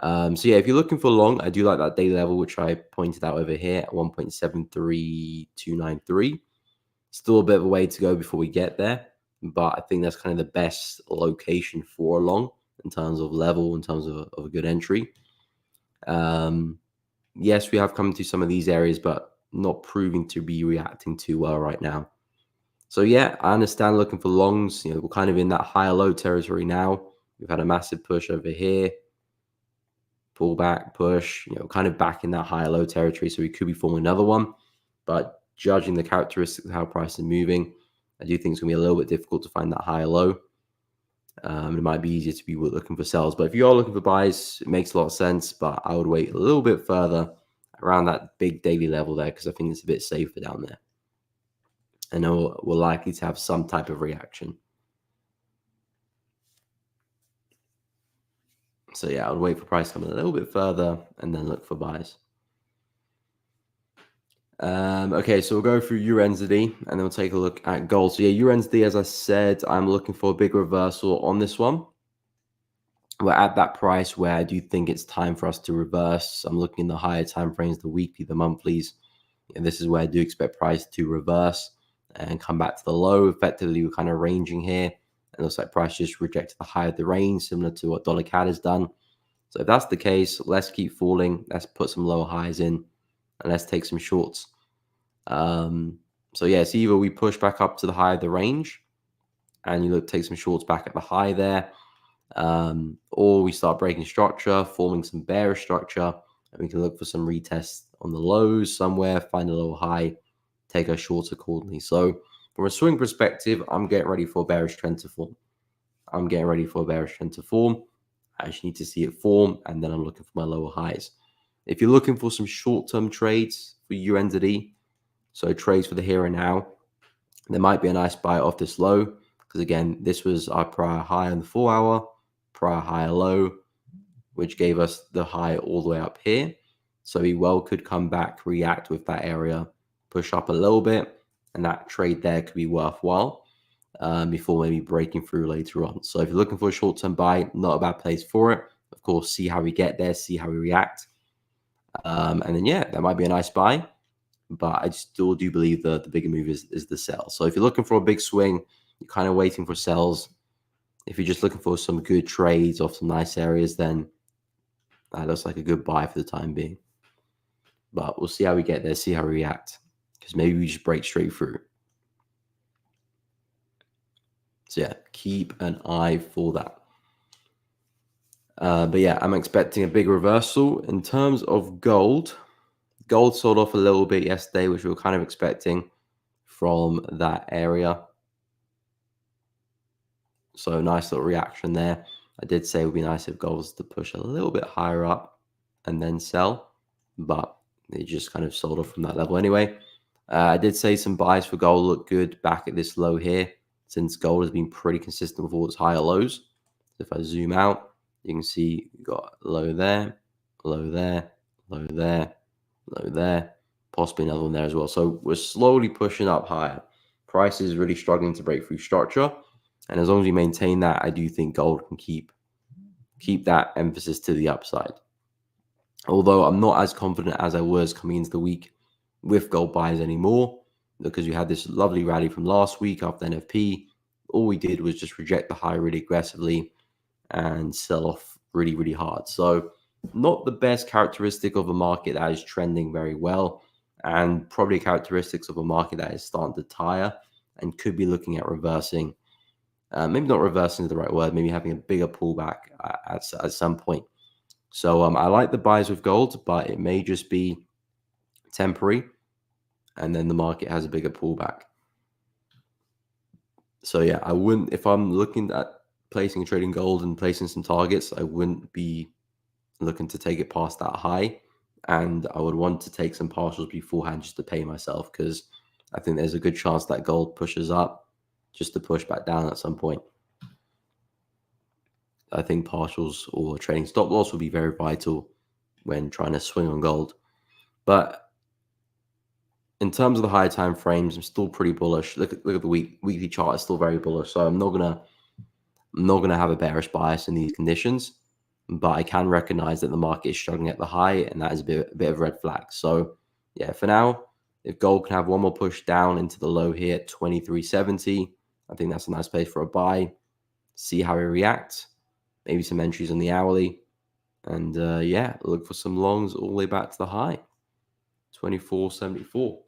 So yeah, if you're looking for long, I do like that daily level, which I pointed out over here at 1.73293. Still a bit of a way to go before we get there, but I think that's kind of the best location for a long in terms of level, in terms of a good entry. Yes, we have come to some of these areas, but not proving to be reacting too well right now. So yeah, I understand looking for longs. You know, we're kind of in that higher low territory now. We've had a massive push over here, pull back, push, you know, kind of back in that higher low territory. So we could be forming another one, but judging the characteristics of how price is moving, I do think it's going to be a little bit difficult to find that higher low. It might be easier to be looking for sells, but if you are looking for buys, it makes a lot of sense. But I would wait a little bit further around that big daily level there because I think it's a bit safer down there. I know we're likely to have some type of reaction. So yeah, I would wait for price coming a little bit further and then look for buys. Okay, so we'll go through USD and then we'll take a look at gold. So yeah, USD, as I said, I'm looking for a big reversal on this one. We're at that price where I do think it's time for us to reverse. I'm looking in the higher time frames, the weekly, the monthlies, and this is where I do expect price to reverse and come back to the low. Effectively, we're kind of ranging here. And it looks like price just rejected the high of the range, similar to what dollar CAD has done. So if that's the case, let's keep falling. Let's put some lower highs in and let's take some shorts. So yeah, it's either we push back up to the high of the range and you look take some shorts back at the high there, or we start breaking structure, forming some bearish structure, and we can look for some retests on the lows somewhere, find a low high, take our shorts accordingly. So from a swing perspective, I'm getting ready for a bearish trend to form. I just need to see it form, and then I'm looking for my lower highs. If you're looking for some short-term trades for USD, so trades for the here and now, there might be a nice buy off this low, because again, this was our prior high on the 4-hour, prior higher low, which gave us the high all the way up here. So we well could come back, react with that area, push up a little bit, and that trade there could be worthwhile before maybe breaking through later on. So if you're looking for a short-term buy, not a bad place for it. Of course, see how we get there, see how we react. And then, yeah, that might be a nice buy. But I still do believe the bigger move is the sell. So if you're looking for a big swing, you're kind of waiting for sells. If you're just looking for some good trades off some nice areas, then that looks like a good buy for the time being. But we'll see how we get there, see how we react. because maybe we just break straight through. So yeah, keep an eye for that. But yeah, I'm expecting a big reversal. In terms of gold, gold sold off a little bit yesterday, which we were kind of expecting from that area. So nice little reaction there. I did say it would be nice if gold was to push a little bit higher up and then sell, but they just kind of sold off from that level anyway. I did say some buys for gold look good back at this low here, since gold has been pretty consistent with all its higher lows. So if I zoom out, you can see we've got low there, low there, low there, low there, possibly another one there as well. So we're slowly pushing up higher. Price is really struggling to break through structure. And as long as we maintain that, I do think gold can keep that emphasis to the upside. Although I'm not as confident as I was coming into the week with gold buys anymore, because we had this lovely rally from last week after NFP. All we did was just reject the high really aggressively and sell off really, really hard. So not the best characteristic of a market that is trending very well, and probably characteristics of a market that is starting to tire and could be looking at reversing. Maybe not reversing is the right word, maybe having a bigger pullback at some point. So I like the buys with gold, but it may just be temporary, and then the market has a bigger pullback. So yeah, I wouldn't, if I'm looking at placing and trading gold and placing some targets, I wouldn't be looking to take it past that high. And I would want to take some partials beforehand just to pay myself, because I think there's a good chance that gold pushes up just to push back down at some point. I think partials or trading stop loss will be very vital when trying to swing on gold. But in terms of the higher time frames, I'm still pretty bullish. Look at the weekly chart is still very bullish. So I'm not gonna have a bearish bias in these conditions, but I can recognize that the market is struggling at the high, and that is a bit of a red flag. So yeah, for now, if gold can have one more push down into the low here at 23.70, I think that's a nice place for a buy. See how it reacts. Maybe some entries on the hourly, and yeah, look for some longs all the way back to the high, 24.74.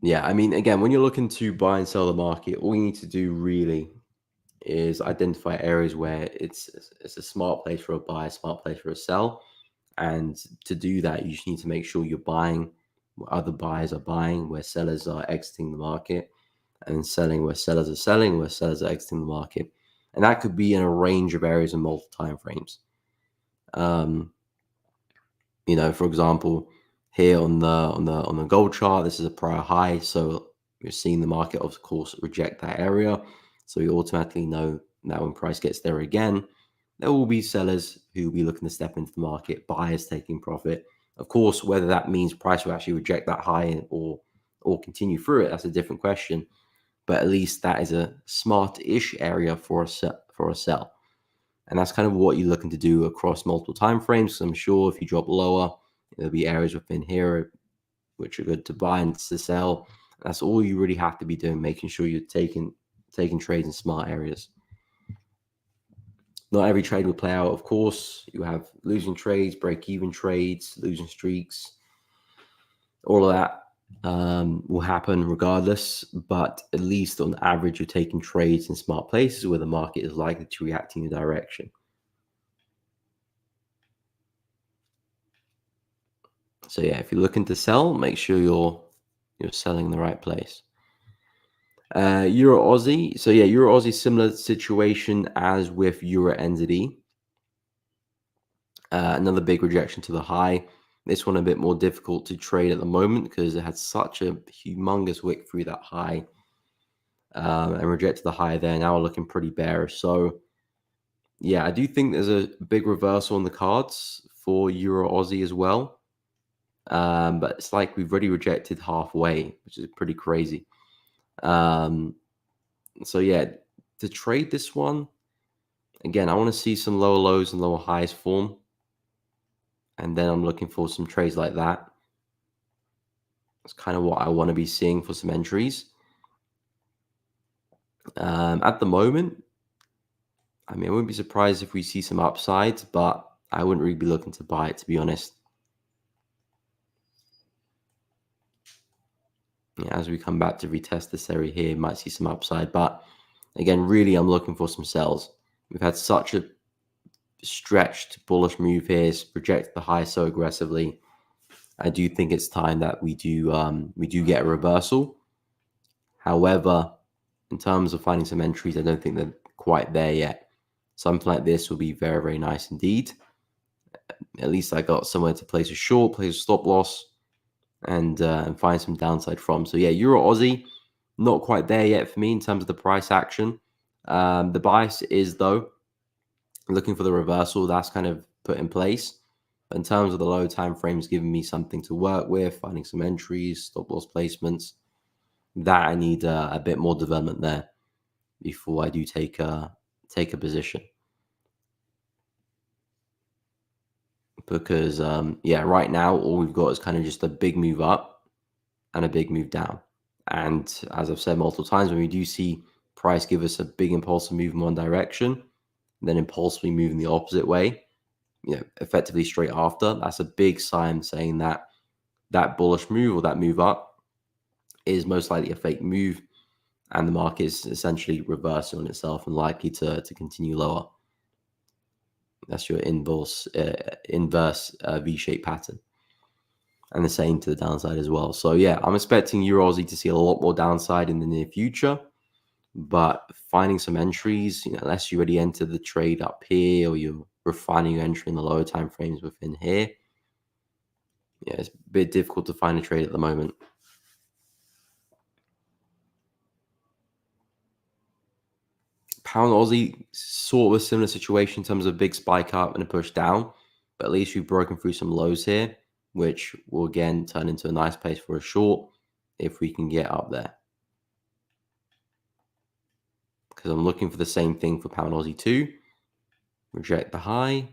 Yeah, I mean, again, when you're looking to buy and sell the market, all you need to do really is identify areas where it's a smart place for a buy, a smart place for a sell. And to do that, you just need to make sure you're buying where other buyers are buying, where sellers are exiting the market, and then selling where sellers are selling, where sellers are exiting the market. And that could be in a range of areas and multiple time frames. For example, here on the gold chart, this is a prior high, so you're seeing the market, of course, reject that area. So you automatically know that when price gets there again, there will be sellers who will be looking to step into the market, buyers taking profit. Of course, whether that means price will actually reject that high or continue through it, that's a different question. But at least that is a smart-ish area for a sell. And that's kind of what you're looking to do across multiple time frames. So I'm sure if you drop lower, there'll be areas within here which are good to buy and to sell. That's all you really have to be doing, making sure you're taking trades in smart areas. Not every trade will play out, of course. You have losing trades, break-even trades, losing streaks. All of that will happen regardless, but at least on average, you're taking trades in smart places where the market is likely to react in your direction. So yeah, if you're looking to sell, make sure you're selling in the right place. Euro Aussie. So yeah, Euro Aussie, similar situation as with Euro NZD. Another big rejection to the high. This one a bit more difficult to trade at the moment because it had such a humongous wick through that high and rejected the high there. Now we're looking pretty bearish. So yeah, I do think there's a big reversal on the cards for Euro Aussie as well. But it's like we've already rejected halfway, which is pretty crazy. So yeah, to trade this one, again, I want to see some lower lows and lower highs form. And then I'm looking for some trades like that. That's kind of what I want to be seeing for some entries. At the moment, I mean, I wouldn't be surprised if we see some upsides, but I wouldn't really be looking to buy it, to be honest. Yeah, as we come back to retest this area here, might see some upside, but again, really, I'm looking for some sells. We've had such a stretched bullish move here, it's projected the high so aggressively. I do think it's time that we do get a reversal. However, in terms of finding some entries, I don't think they're quite there yet. Something like this will be very, very nice indeed. At least I got somewhere to place a short, place a stop loss, and find some downside from. So yeah, Euro Aussie, not quite there yet for me in terms of the price action. The bias is though looking for the reversal that's kind of put in place. But in terms of the low time frames, giving me something to work with, finding some entries, stop loss placements. That I need a bit more development there before I do take a position. Because yeah, right now all we've got is kind of just a big move up and a big move down. And as I've said multiple times, when we do see price give us a big impulsive move in one direction, then impulsively move in the opposite way, effectively straight after, that's a big sign saying that that bullish move or that move up is most likely a fake move, and the market is essentially reversing on itself and likely to continue lower. That's your inverse V-shaped pattern. And the same to the downside as well. So yeah, I'm expecting Euro Aussie to see a lot more downside in the near future. But finding some entries, unless you already entered the trade up here or you're refining your entry in the lower time frames within here, yeah, it's a bit difficult to find a trade at the moment. Pound Aussie, sort of a similar situation in terms of a big spike up and a push down, but at least we've broken through some lows here, which will again turn into a nice place for a short if we can get up there. Because I'm looking for the same thing for Pound Aussie too. Reject the high,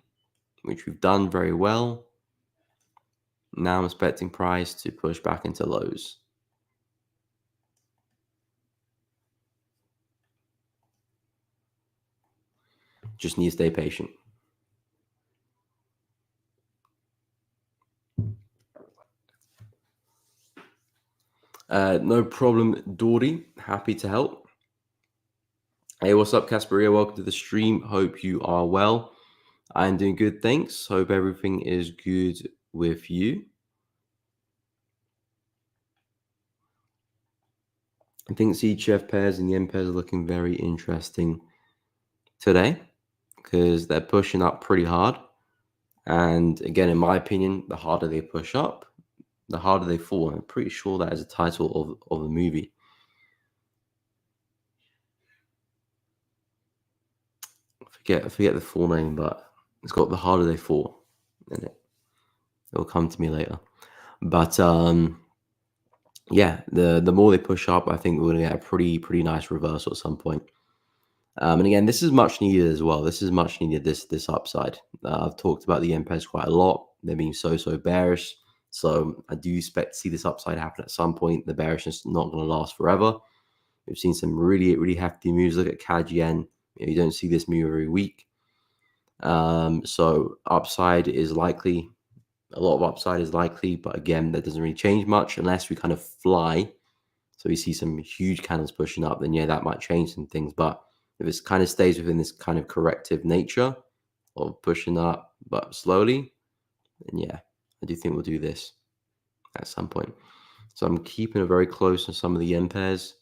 which we've done very well. Now I'm expecting price to push back into lows. Just need to stay patient. No problem, Dory. Happy to help. Hey, what's up, Casperia? Welcome to the stream. Hope you are well. I'm doing good, thanks. Hope everything is good with you. I think CHF pairs and yen pairs are looking very interesting today because they're pushing up pretty hard. And again, in my opinion, the harder they push up, the harder they fall. I'm pretty sure that is a title of a movie. I forget the full name, but it's got the harder they fall in it. It'll come to me later. But yeah, the more they push up, I think we're gonna get a pretty nice reversal at some point. And again, this is much needed as well. This is much needed. This upside. I've talked about the yen pairs quite a lot. They're being so bearish. So I do expect to see this upside happen at some point. The bearishness is not going to last forever. We've seen some really hefty moves. Look at CAD yen. You don't see this move every week. So upside is likely. A lot of upside is likely, but again, that doesn't really change much unless we kind of fly. So we see some huge candles pushing up, then yeah, that might change some things. But if it kind of stays within this kind of corrective nature of pushing up, but slowly, then yeah, I do think we'll do this at some point. So I'm keeping it very close on some of the yen pairs.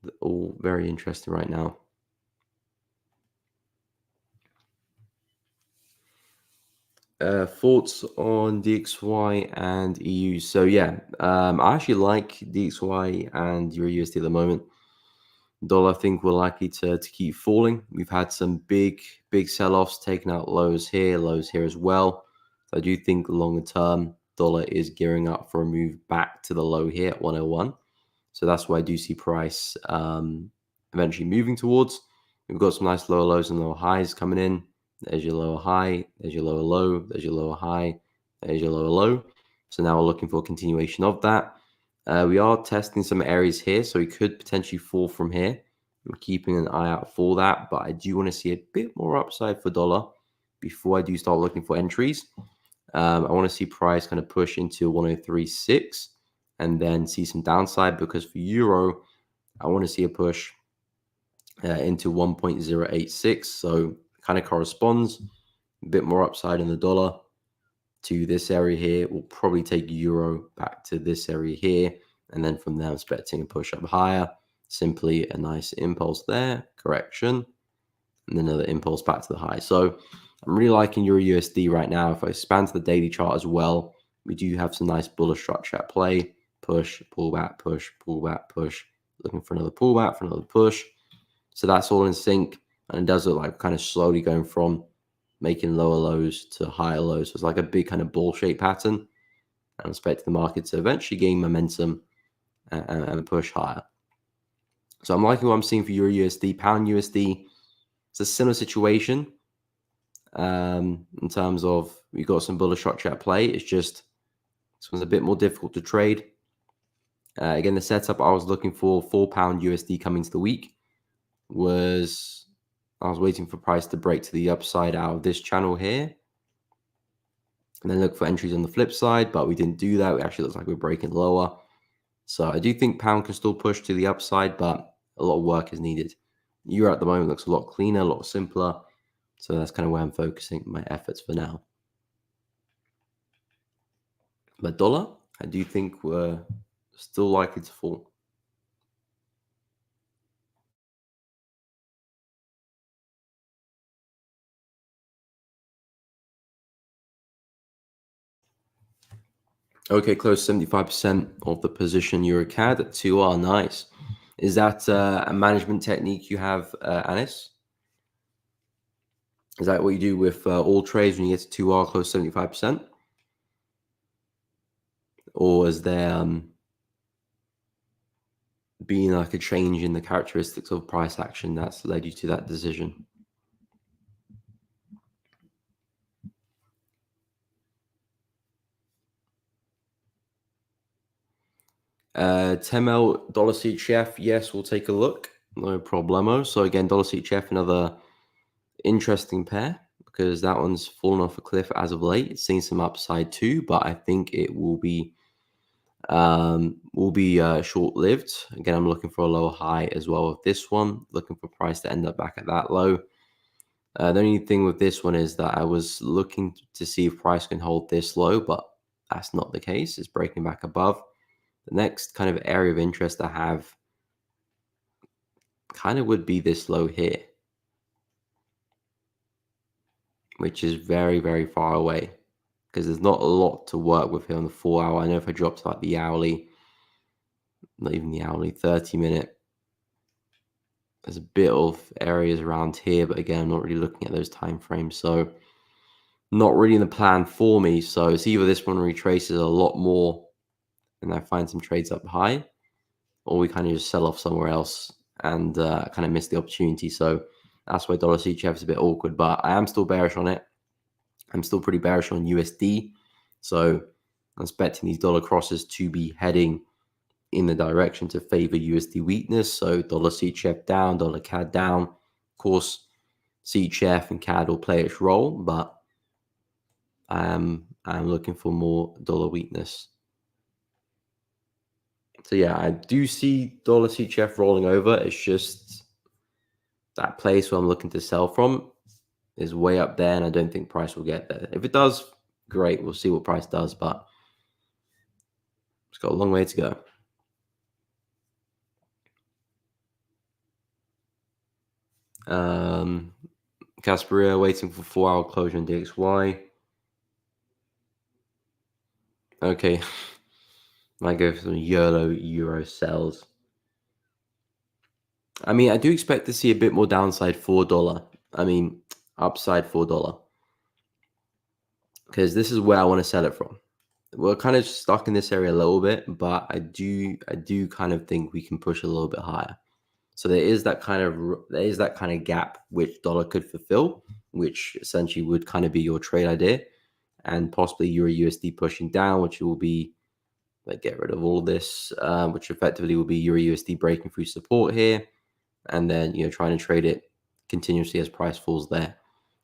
They're all very interesting right now. Thoughts on DXY and EU? So yeah, I actually like DXY and Euro USD at the moment. Dollar, I think, we're likely to keep falling. We've had some big sell-offs, taking out lows here as well. So I do think longer term, dollar is gearing up for a move back to the low here at 101. So that's why I do see price eventually moving towards. We've got some nice lower lows and lower highs coming in. There's your lower high, there's your lower low, there's your lower high, there's your lower low. So now we're looking for a continuation of that. We are testing some areas here, so we could potentially fall from here. I'm keeping an eye out for that, but I do want to see a bit more upside for dollar before I do start looking for entries. I want to see price kind of push into 103.6 and then see some downside, because for euro, I want to see a push into 1.086. So kind of corresponds a bit more upside in the dollar to this area here. We'll probably take euro back to this area here. And then from there, I'm expecting a push up higher. Simply a nice impulse there, correction, and then another impulse back to the high. So I'm really liking Euro USD right now. If I expand to the daily chart as well, we do have some nice bullish structure at play. Push, pullback, push, pullback, push. Looking for another pullback, for another push. So that's all in sync. And it does look like kind of slowly going from making lower lows to higher lows. So it's like a big kind of ball shape pattern. I expect the market to eventually gain momentum and push higher. So I'm liking what I'm seeing for Euro USD. Pound USD, it's a similar situation in terms of we've got some bullish structure at play. It's just this one's a bit more difficult to trade. Again, the setup I was looking for £4 USD coming to the week was I was waiting for price to break to the upside out of this channel here, and then look for entries on the flip side, but we didn't do that. It actually looks like we're breaking lower. So I do think pound can still push to the upside, but a lot of work is needed. Euro at the moment looks a lot cleaner, a lot simpler. So that's kind of where I'm focusing my efforts for now. But dollar, I do think we're still likely to fall. Okay, close 75% of the position Euro CAD at 2R. Nice. Is that a management technique you have, Anis? Is that what you do with all trades when you get to 2R close 75%? Or is there been like a change in the characteristics of price action that's led you to that decision? Temel dollar CHF, yes, we'll take a look. No problemo. So again, dollar CHF, another interesting pair, because that one's fallen off a cliff as of late. It's seen some upside too, but I think it will be short-lived. Again, I'm looking for a lower high as well with this one, looking for price to end up back at that low. The only thing with this one is that I was looking to see if price can hold this low, but that's not the case. It's breaking back above. The next kind of area of interest I have kind of would be this low here, which is very, very far away, because there's not a lot to work with here on the 4 hour. I know if I drop to like the hourly, not even the hourly, 30-minute, there's a bit of areas around here, but again, I'm not really looking at those time frames, so not really in the plan for me. So it's either this one retraces a lot more and I find some trades up high, or we kind of just sell off somewhere else and kind of miss the opportunity. So that's why dollar CHF is a bit awkward, but I am still bearish on it. I'm still pretty bearish on USD. So I'm expecting these dollar crosses to be heading in the direction to favor USD weakness. So dollar CHF down, dollar CAD down. Of course, CHF and CAD will play its role, but I'm looking for more dollar weakness. So yeah, I do see dollar CHF rolling over. It's just that place where I'm looking to sell from is way up there, and I don't think price will get there. If it does, great. We'll see what price does, but it's got a long way to go. Casperia waiting for 4 hour closure in DXY. Okay, might go for some YOLO Euro sells. I mean, I do expect to see a bit more downside for dollar. I mean, upside for dollar, because this is where I want to sell it from. We're kind of stuck in this area a little bit, but I do kind of think we can push a little bit higher. So there is that kind of gap which dollar could fulfill, which essentially would kind of be your trade idea, and possibly Euro USD pushing down, which will be like get rid of all this, which effectively will be Euro USD breaking through support here, and then trying to trade it continuously as price falls there.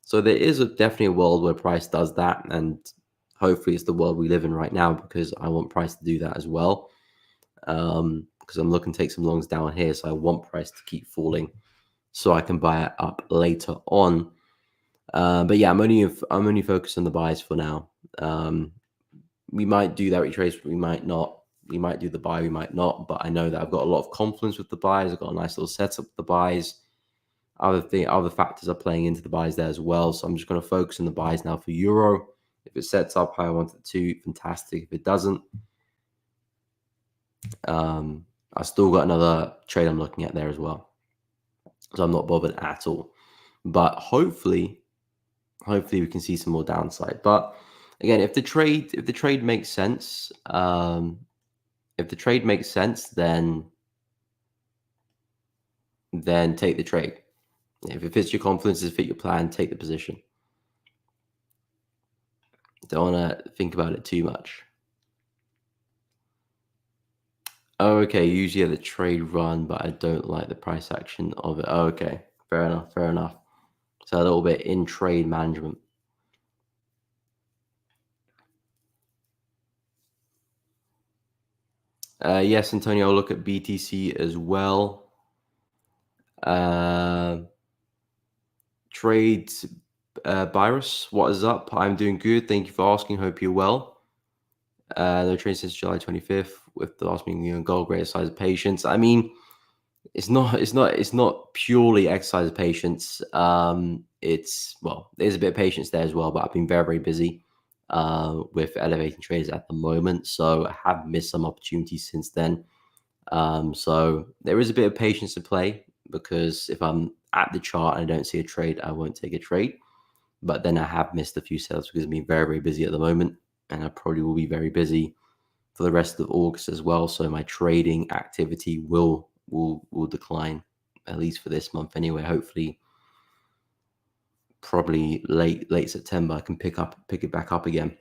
So there is definitely a world where price does that, and hopefully it's the world we live in right now, because I want price to do that as well. Because I'm looking to take some longs down here, so I want price to keep falling so I can buy it up later on. But yeah, I'm only focused on the buys for now. We might do that retrace, we might not. We might do the buy, we might not. But I know that I've got a lot of confidence with the buys. I've got a nice little setup with the buys. Other factors are playing into the buys there as well. So I'm just going to focus on the buys now for euro. If it sets up how I want it to, fantastic. If it doesn't, I still got another trade I'm looking at there as well. So I'm not bothered at all. But hopefully we can see some more downside. But again, if the trade makes sense, then take the trade. If it fits your confidence, if it fit your plan, take the position. Don't want to think about it too much. Oh, okay, usually at the trade run, but I don't like the price action of it. Oh, okay, fair enough, fair enough. So a little bit in trade management. Yes, Antonio, I'll look at BTC as well. Trade Virus, what is up? I'm doing good. Thank you for asking. Hope you're well. No trade since July 25th with the last meeting on gold, great exercise of patience. I mean, it's not purely exercise of patience. There's a bit of patience there as well, but I've been very, very busy with elevating trades at the moment. So I have missed some opportunities since then. So there is a bit of patience to play, because if I'm at the chart and I don't see a trade, I won't take a trade. But then I have missed a few sales because I've been very, very busy at the moment, and I probably will be very busy for the rest of August as well. So my trading activity will decline, at least for this month anyway. Hopefully, probably late September, I can pick it back up again.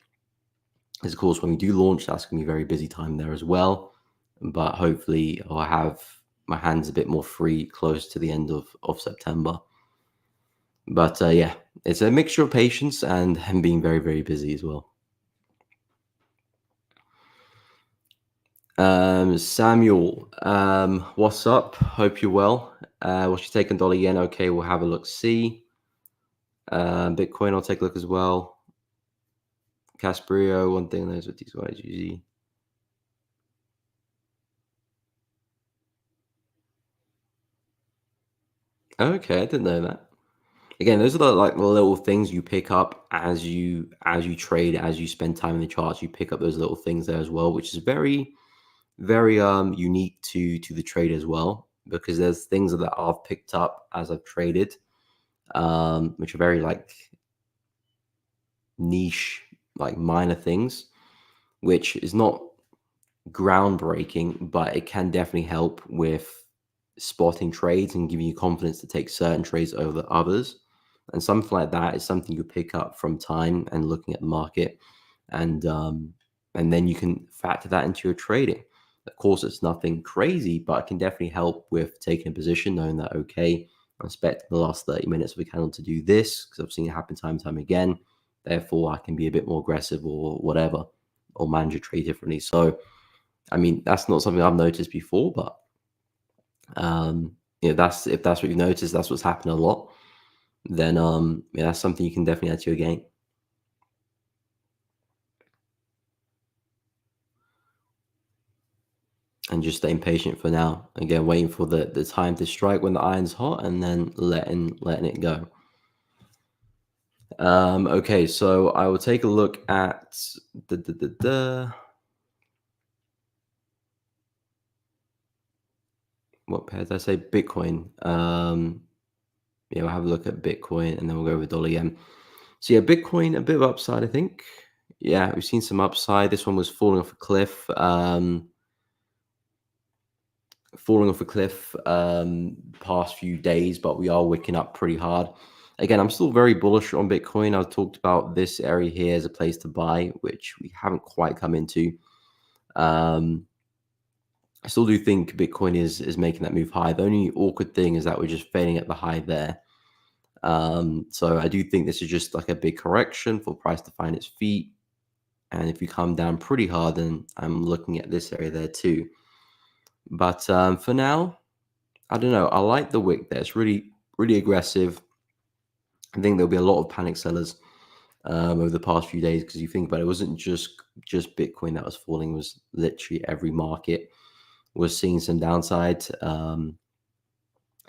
Because of course, when we do launch, that's going to be a very busy time there as well. But hopefully, I'll have my hands a bit more free close to the end of September. But yeah, it's a mixture of patience and being very, very busy as well. Samuel, what's up? Hope you're well. What's your take on dollar yen? Okay, we'll have a look. See. Bitcoin, I'll take a look as well. Casperio, one thing knows what these guys usually. Okay, I didn't know that. Again, those are the little things you pick up as you trade, as you spend time in the charts. You pick up those little things there as well, which is very, very unique to the trade as well, because there's things that I've picked up as I've traded, which are very niche, minor things, which is not groundbreaking, but it can definitely help with spotting trades and giving you confidence to take certain trades over others. And something like that is something you pick up from time and looking at the market, and then you can factor that into your trading. Of course, it's nothing crazy, but it can definitely help with taking a position, knowing that, okay, I'm expecting the last 30 minutes of a candle to do this, because I've seen it happen time and time again. Therefore, I can be a bit more aggressive or whatever, or manage a trade differently. So, I mean, that's not something I've noticed before, but if that's what you've noticed, that's what's happened a lot, then that's something you can definitely add to your game. And just staying patient for now. Again, waiting for the time to strike when the iron's hot, and then letting it go. Okay, so I will take a look at what pair did I say? Bitcoin. Yeah, we'll have a look at Bitcoin, and then we'll go over dollar yen. So yeah, Bitcoin, a bit of upside, I think. Yeah, we've seen some upside. This one was falling off a cliff. Past few days, but we are wicking up pretty hard. Again, I'm still very bullish on Bitcoin. I've talked about this area here as a place to buy, which we haven't quite come into. I still do think Bitcoin is making that move high. The only awkward thing is that we're just failing at the high there. So I do think this is just like a big correction for price to find its feet. And if you come down pretty hard, then I'm looking at this area there too. But for now, I don't know. I like the wick there. It's really, really aggressive. I think there'll be a lot of panic sellers over the past few days because you think about it, it wasn't just Bitcoin that was falling. It was literally every market was seeing some downside. So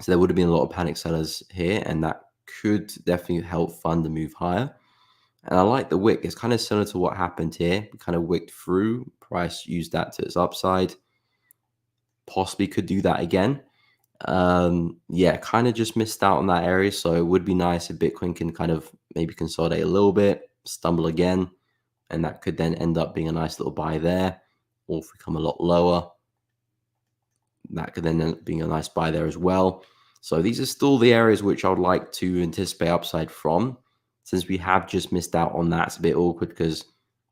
there would have been a lot of panic sellers here, and that could definitely help fund the move higher. And I like the wick. It's kind of similar to what happened here. We kind of wicked through. Price used that to its upside. Possibly could do that again. Yeah, kind of just missed out on that area. So it would be nice if Bitcoin can kind of maybe consolidate a little bit, stumble again, and that could then end up being a nice little buy there. Or if we come a lot lower, that could then end up being a nice buy there as well. So these are still the areas which I would like to anticipate upside from. Since we have just missed out on that, it's a bit awkward because,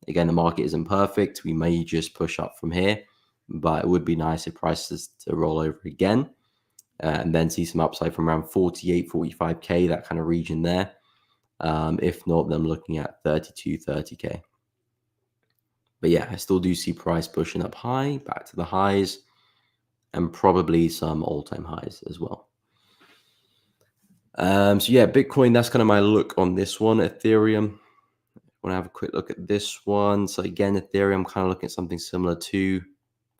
again, the market isn't perfect. We may just push up from here, but it would be nice if prices to roll over again and then see some upside from around 48, 45K, that kind of region there. If not, then I'm looking at 32, 30K. But yeah, I still do see price pushing up high, back to the highs, and probably some all-time highs as well. So yeah, Bitcoin, that's kind of my look on this one. Ethereum, I want to have a quick look at this one. So again, Ethereum, kind of looking at something similar to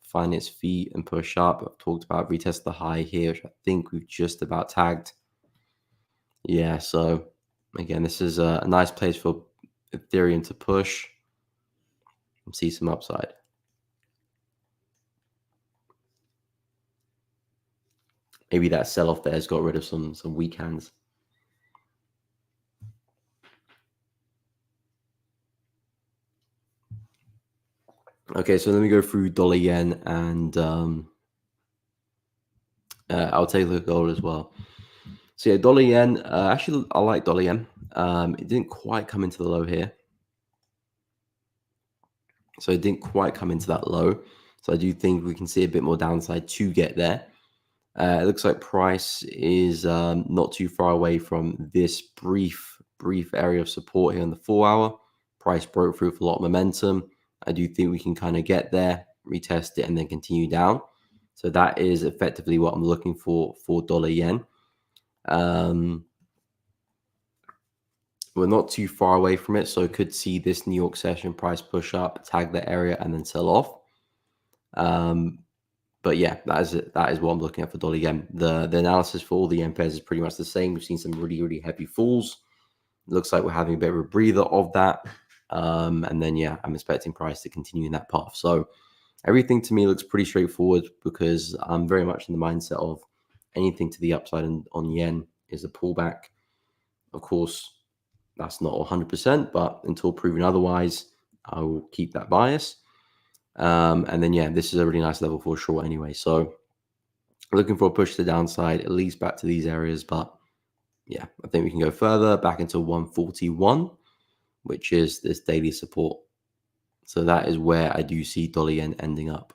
find its feet and push up. I've talked about retest the high here, which I think we've just about tagged. Yeah, so again, this is a nice place for Ethereum to push and see some upside. Maybe that sell-off there has got rid of some weak hands. Okay, so let me go through dollar yen and I'll take a look at gold as well. So yeah, dollar yen. Actually, I like dollar yen. It didn't quite come into the low here, so it didn't quite come into that low. So I do think we can see a bit more downside to get there. It looks like price is not too far away from this brief area of support here on the 4 hour. Price broke through with a lot of momentum. I do think we can kind of get there, retest it, and then continue down. So that is effectively what I'm looking for dollar yen. We're not too far away from it, so could see this New York session price push up, tag that area, and then sell off. But yeah, that is it. That is what I'm looking at for dollar yen. The analysis for all the yen pairs is pretty much the same. We've seen some really heavy falls. It looks like we're having a bit of a breather of that. And then yeah, I'm expecting price to continue in that path. So everything to me looks pretty straightforward because I'm very much in the mindset of anything to the upside on yen is a pullback. Of course, that's not 100%, but until proven otherwise, I will keep that bias. And then, yeah, this is a really nice level for short anyway. So looking for a push to the downside, at least back to these areas. But yeah, I think we can go further back into 141, which is this daily support. So that is where I do see dollar yen ending up.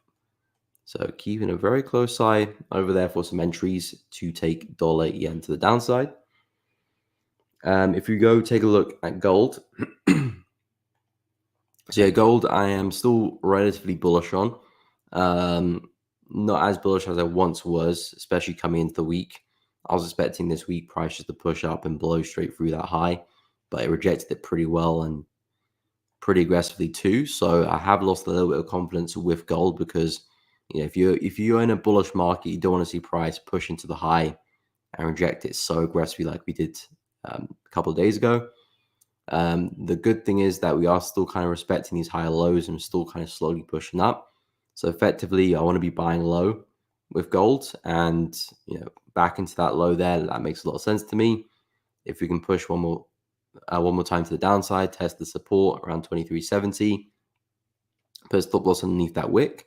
So keeping a very close eye over there for some entries to take dollar yen to the downside. If you go take a look at gold, so yeah, gold I am still relatively bullish on. Not as bullish as I once was, especially coming into the week. I was expecting this week price just to push up and blow straight through that high, but it rejected it pretty well and pretty aggressively too. So I have lost a little bit of confidence with gold because if you're in a bullish market, you don't want to see price push into the high and reject it so aggressively like we did a couple of days ago. The good thing is that we are still kind of respecting these higher lows and still kind of slowly pushing up. So effectively, I want to be buying low with gold and back into that low there. That makes a lot of sense to me. If we can push one more time to the downside, test the support around 23.70, put a stop loss underneath that wick.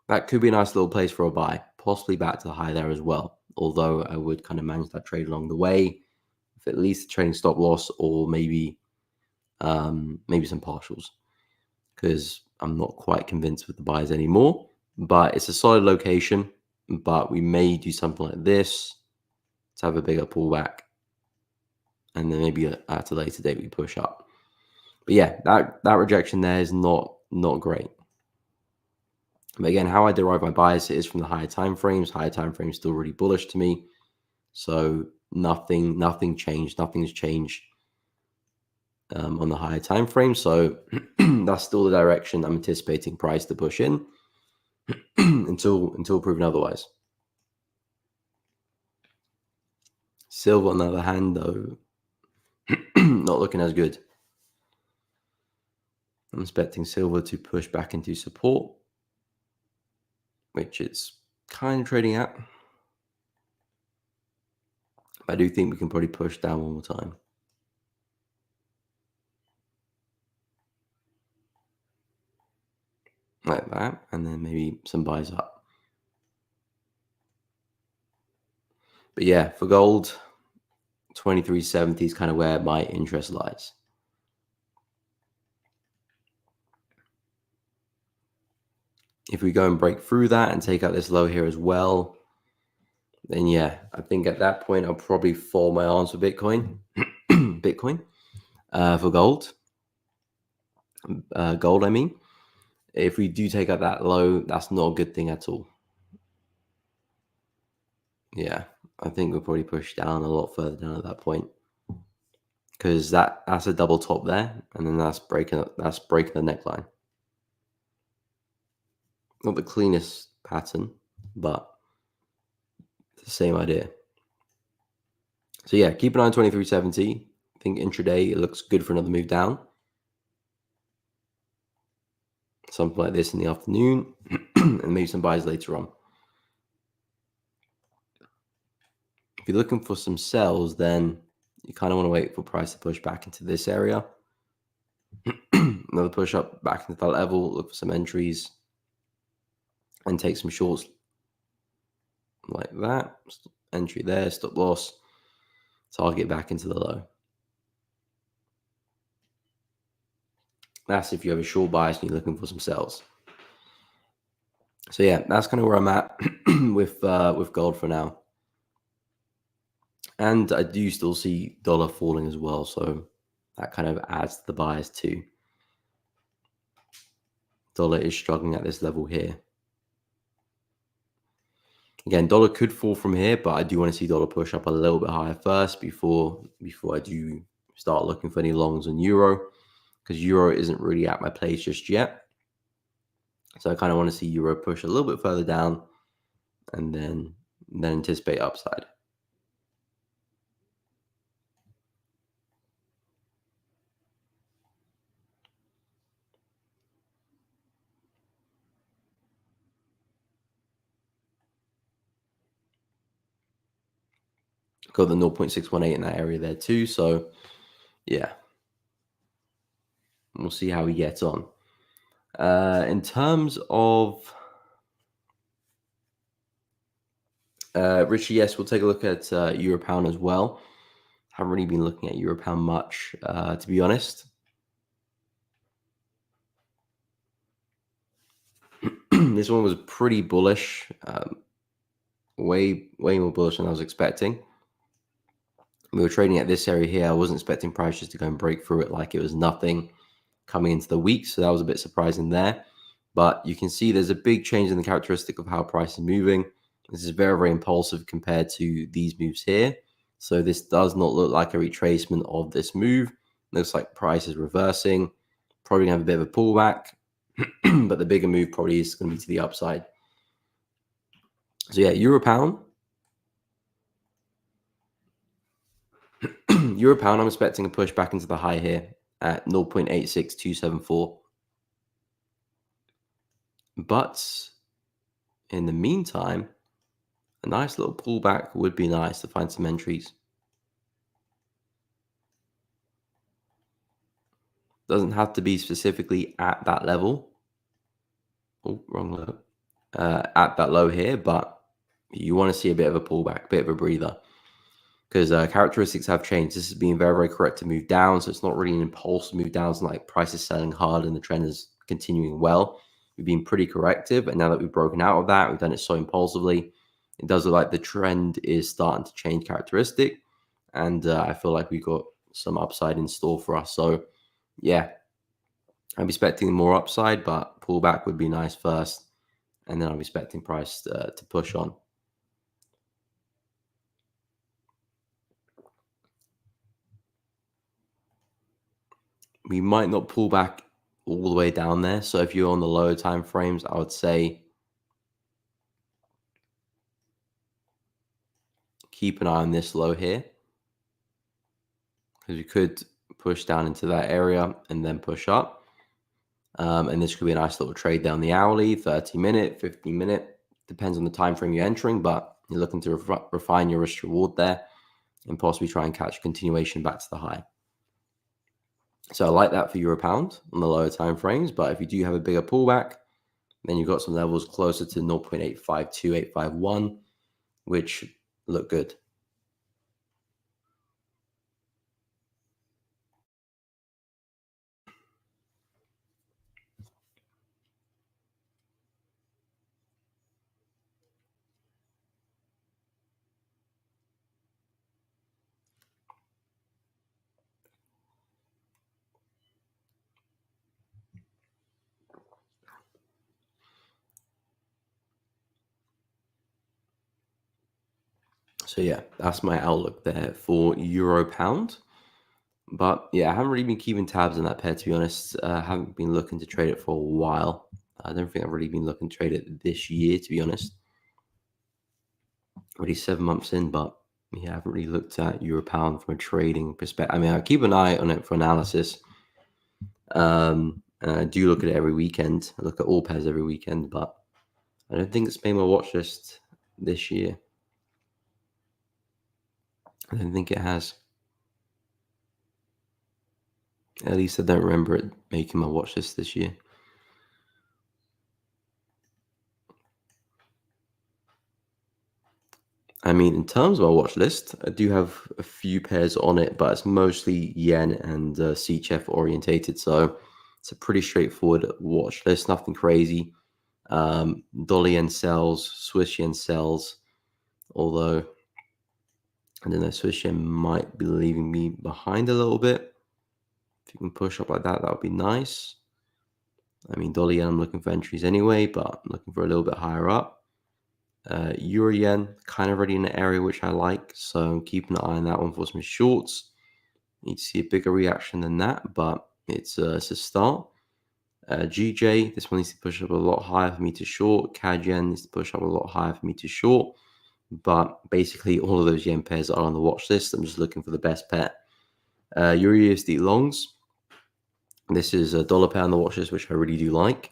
That could be a nice little place for a buy, possibly back to the high there as well. Although I would kind of manage that trade along the way, with at least a trading stop loss or maybe some partials, because I'm not quite convinced with the buys anymore. but it's a solid location. But we may do something like this to have a bigger pullback, and then maybe at a later date we push up. But yeah, that rejection there is not great. But again, how I derive my bias is from the higher time frames. Higher time frames still really bullish to me. So nothing changed. Nothing's changed on the higher time frame. So that's still the direction I'm anticipating price to push in until proven otherwise. Silver, on the other hand, though, not looking as good. I'm expecting silver to push back into support, which it's kind of trading at. I do think we can probably push down one more time. Like that, and then maybe some buys up. But yeah, for gold, 2370 is kind of where my interest lies. If we go and break through that and take out this low here as well, then yeah, I think at that point I'll probably fold my arms for Bitcoin. For gold. Gold, I mean. If we do take out that low, that's not a good thing at all. Yeah, I think we'll probably push down a lot further down at that point, because that's a double top there, and then that's breaking the neckline. Not the cleanest pattern, but it's the same idea. So yeah, keep an eye on 2370. I think intraday it looks good for another move down. Something like this in the afternoon, and maybe some buys later on. If you're looking for some sells, then you kind of want to wait for price to push back into this area. Another push up back into that level, look for some entries, and take some shorts like that. Entry there, stop loss, target back into the low. That's if you have a short bias and you're looking for some sells. So yeah, that's kind of where I'm at with gold for now. And I do still see dollar falling as well, so that kind of adds to the bias too. Dollar is struggling at this level here. Again, dollar could fall from here, but I do want to see dollar push up a little bit higher first before I do start looking for any longs on euro, because euro isn't really at my place just yet. So I kind of want to see euro push a little bit further down and then anticipate upside. Got the 0.618 in that area there too. So yeah, we'll see how we get on. In terms of Richie, yes, we'll take a look at euro pound as well. Haven't really been looking at euro pound much, to be honest. This one was pretty bullish, way more bullish than I was expecting. We were trading at this area here. I wasn't expecting prices to go and break through it like it was nothing coming into the week, so that was a bit surprising there. But you can see there's a big change in the characteristic of how price is moving. This is very, very impulsive compared to these moves here. So this does not look like a retracement of this move. Looks like price is reversing. Probably gonna have a bit of a pullback, but the bigger move probably is going to be to the upside. So yeah, euro pound. Euro pound, I'm expecting a push back into the high here at 0.86274. But in the meantime, a nice little pullback would be nice to find some entries. Doesn't have to be specifically at that level. Oh, wrong low. At that low here, but you want to see a bit of a pullback, a bit of a breather, because characteristics have changed. This has been very, very correct to move down, so it's not really an impulsive move down. It's not like price is selling hard and the trend is continuing well. we've been pretty corrective. And now that we've broken out of that, we've done it so impulsively. It does look like the trend is starting to change characteristic. And I feel like we've got some upside in store for us. So yeah, I'm expecting more upside, but pullback would be nice first. And then I'm expecting price to push on. We might not pull back all the way down there. So if you're on the lower time frames, I would say keep an eye on this low here, because we could push down into that area and then push up. And this could be a nice little trade down the hourly, 30-minute, 15-minute, depends on the time frame you're entering, but you're looking to refine your risk reward there and possibly try and catch a continuation back to the high. So I like that for euro pound on the lower time frames, but if you do have a bigger pullback, then you've got some levels closer to 0.852, 851, which look good. So yeah, that's my outlook there for euro pound. But yeah, I haven't really been keeping tabs on that pair, to be honest. I haven't been looking to trade it for a while. I don't think I've really been looking to trade it this year, to be honest. Already 7 months in, but yeah, I haven't really looked at euro pound from a trading perspective. I mean, I keep an eye on it for analysis. And I do look at it every weekend. I look at all pairs every weekend, but I don't think it's made my watch list this year. I don't think it has. At least I don't remember it making my watch list this year. I mean, in terms of our watch list, I do have a few pairs on it, but it's mostly yen and CHF orientated. So it's a pretty straightforward watch list, nothing crazy. Dollar yen sells, Swiss yen sells, although I don't know, Swiss yen might be leaving me behind a little bit. If you can push up like that, that would be nice. I mean, dollar yen, I'm looking for entries anyway, but I'm looking for a little bit higher up. Euro yen, kind of already in the area which I like, so I'm keeping an eye on that one for some shorts. Need to see a bigger reaction than that, but it's a start. GJ, this one needs to push up a lot higher for me to short. CAD yen needs to push up a lot higher for me to short. But basically, all of those yen pairs are on the watch list. I'm just looking for the best pair. Euro USD longs. This is a dollar pair on the watch list, which I really do like.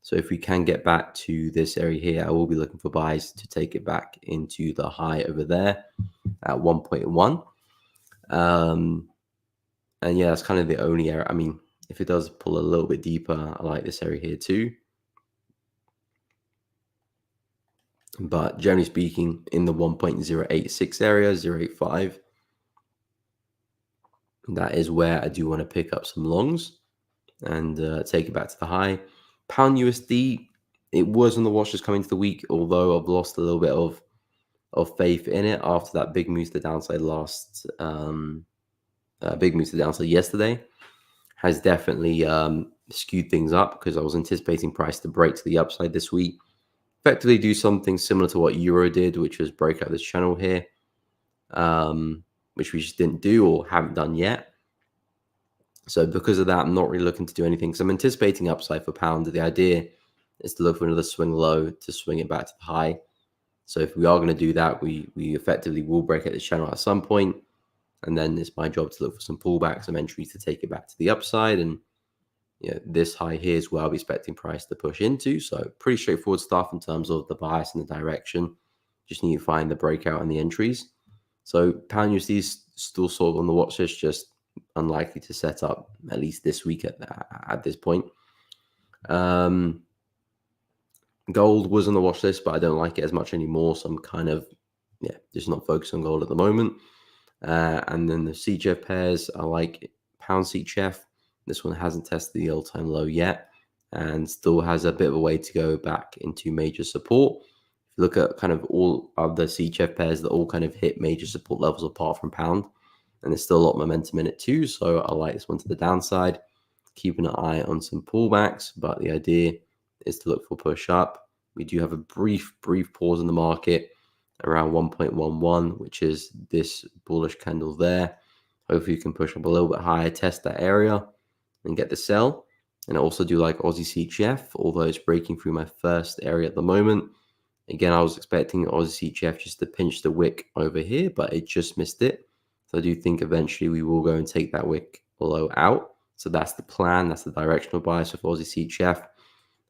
So if we can get back to this area here, I will be looking for buys to take it back into the high over there at 1.1. And yeah, that's kind of the only area. I mean, if it does pull a little bit deeper, I like this area here too. But generally speaking, in the 1.086 area, 0.85, that is where I do want to pick up some longs and take it back to the high. Pound USD, it was on the watch just coming to the week, although I've lost a little bit of faith in it after that big move to the downside big move to the downside yesterday has definitely skewed things up, because I was anticipating price to break to the upside this week, effectively do something similar to what Euro did, which was break out this channel here, which we just didn't do or haven't done yet. So because of that, I'm not really looking to do anything. So I'm anticipating upside for pound. The idea is to look for another swing low to swing it back to the high. So if we are going to do that, we effectively will break out this channel at some point. And then it's my job to look for some pullbacks, some entries to take it back to the upside. And yeah, this high here is where I'll be expecting price to push into. So pretty straightforward stuff in terms of the bias and the direction. Just need to find the breakout and the entries. So pound USD is still sort of on the watch list, just unlikely to set up at least this week at this point. Gold was on the watch list, but I don't like it as much anymore. So I'm kind of, just not focused on gold at the moment. And then the CHF pairs, I like pound CHF. This one hasn't tested the all-time low yet. and still has a bit of a way to go back into major support. If you look at kind of all other CHF pairs that all kind of hit major support levels apart from pound, and there's still a lot of momentum in it too. So I like this one to the downside, keeping an eye on some pullbacks, but the idea is to look for push up. We do have a brief pause in the market around 1.11, which is this bullish candle there. Hopefully you can push up a little bit higher, test that area and get the sell. And I also do like Aussie CHF, although it's breaking through my first area at the moment. Again, I was expecting Aussie CHF just to pinch the wick over here, but it just missed it. So I do think eventually we will go and take that wick below out. So that's the plan. That's the directional bias of Aussie CHF.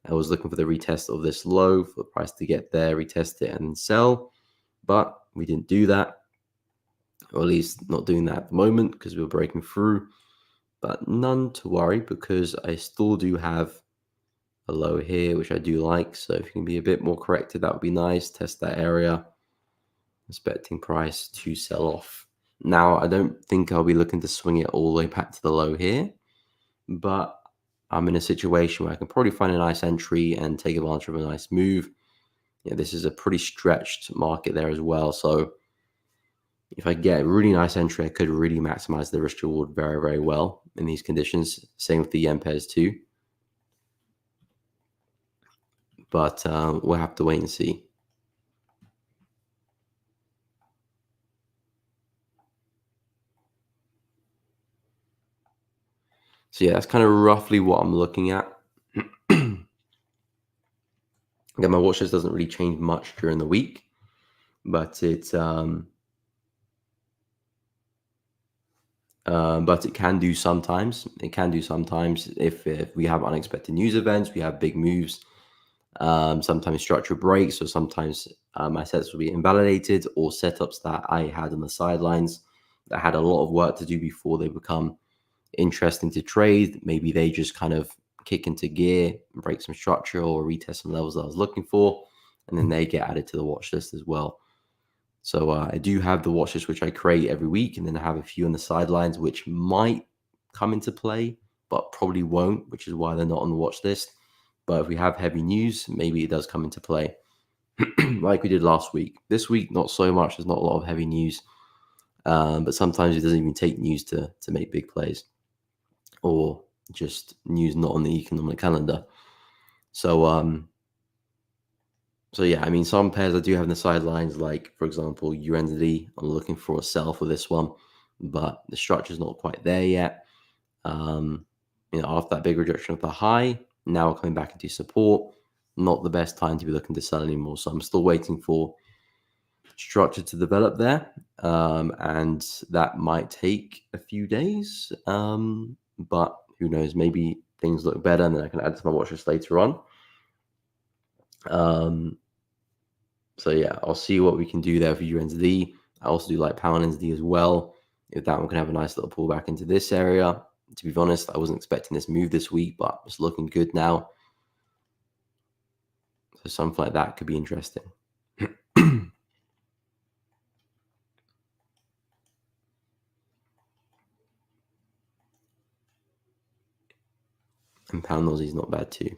I was looking for the retest of this low for the price to get there, retest it, and then sell. But we didn't do that, or at least not doing that at the moment because we were breaking through. But none to worry because I still do have a low here, which I do like. So if you can be a bit more corrected, that would be nice. Test that area. Expecting price to sell off. Now, I don't think I'll be looking to swing it all the way back to the low here, but I'm in a situation where I can probably find a nice entry and take advantage of a nice move. Yeah, this is a pretty stretched market there as well. So if I get a really nice entry, I could really maximize the risk reward very, very well in these conditions. Same with the yen pairs too. But we'll have to wait and see. So yeah, that's kind of roughly what I'm looking at. Again, my watch list doesn't really change much during the week, but it can do sometimes. It can do sometimes if we have unexpected news events, we have big moves. Sometimes structure breaks, or sometimes my sets will be invalidated, or setups that I had on the sidelines that had a lot of work to do before they become interesting to trade. Maybe they just kind of kick into gear, break some structure, or retest some levels that I was looking for, and then they get added to the watch list as well. So I do have the watch list which I create every week, and then I have a few on the sidelines which might come into play, but probably won't, which is why they're not on the watch list. But if we have heavy news, maybe it does come into play, like we did last week. This week, not so much. There's not a lot of heavy news, but sometimes it doesn't even take news to make big plays, or just news not on the economic calendar. So yeah, I mean, some pairs I do have in the sidelines, like for example, USD. I'm looking for a sell for this one, but the structure's not quite there yet. After that big rejection of the high, now we're coming back into support. Not the best time to be looking to sell anymore. So I'm still waiting for structure to develop there, and that might take a few days. But who knows? Maybe things look better, and then I can add to my watch list later on. So yeah, I'll see what we can do there for USD. I also do like pound NZD as well. If that one can have a nice little pullback into this area. To be honest, I wasn't expecting this move this week, but it's looking good now. So something like that could be interesting. And pound Aussie is not bad too.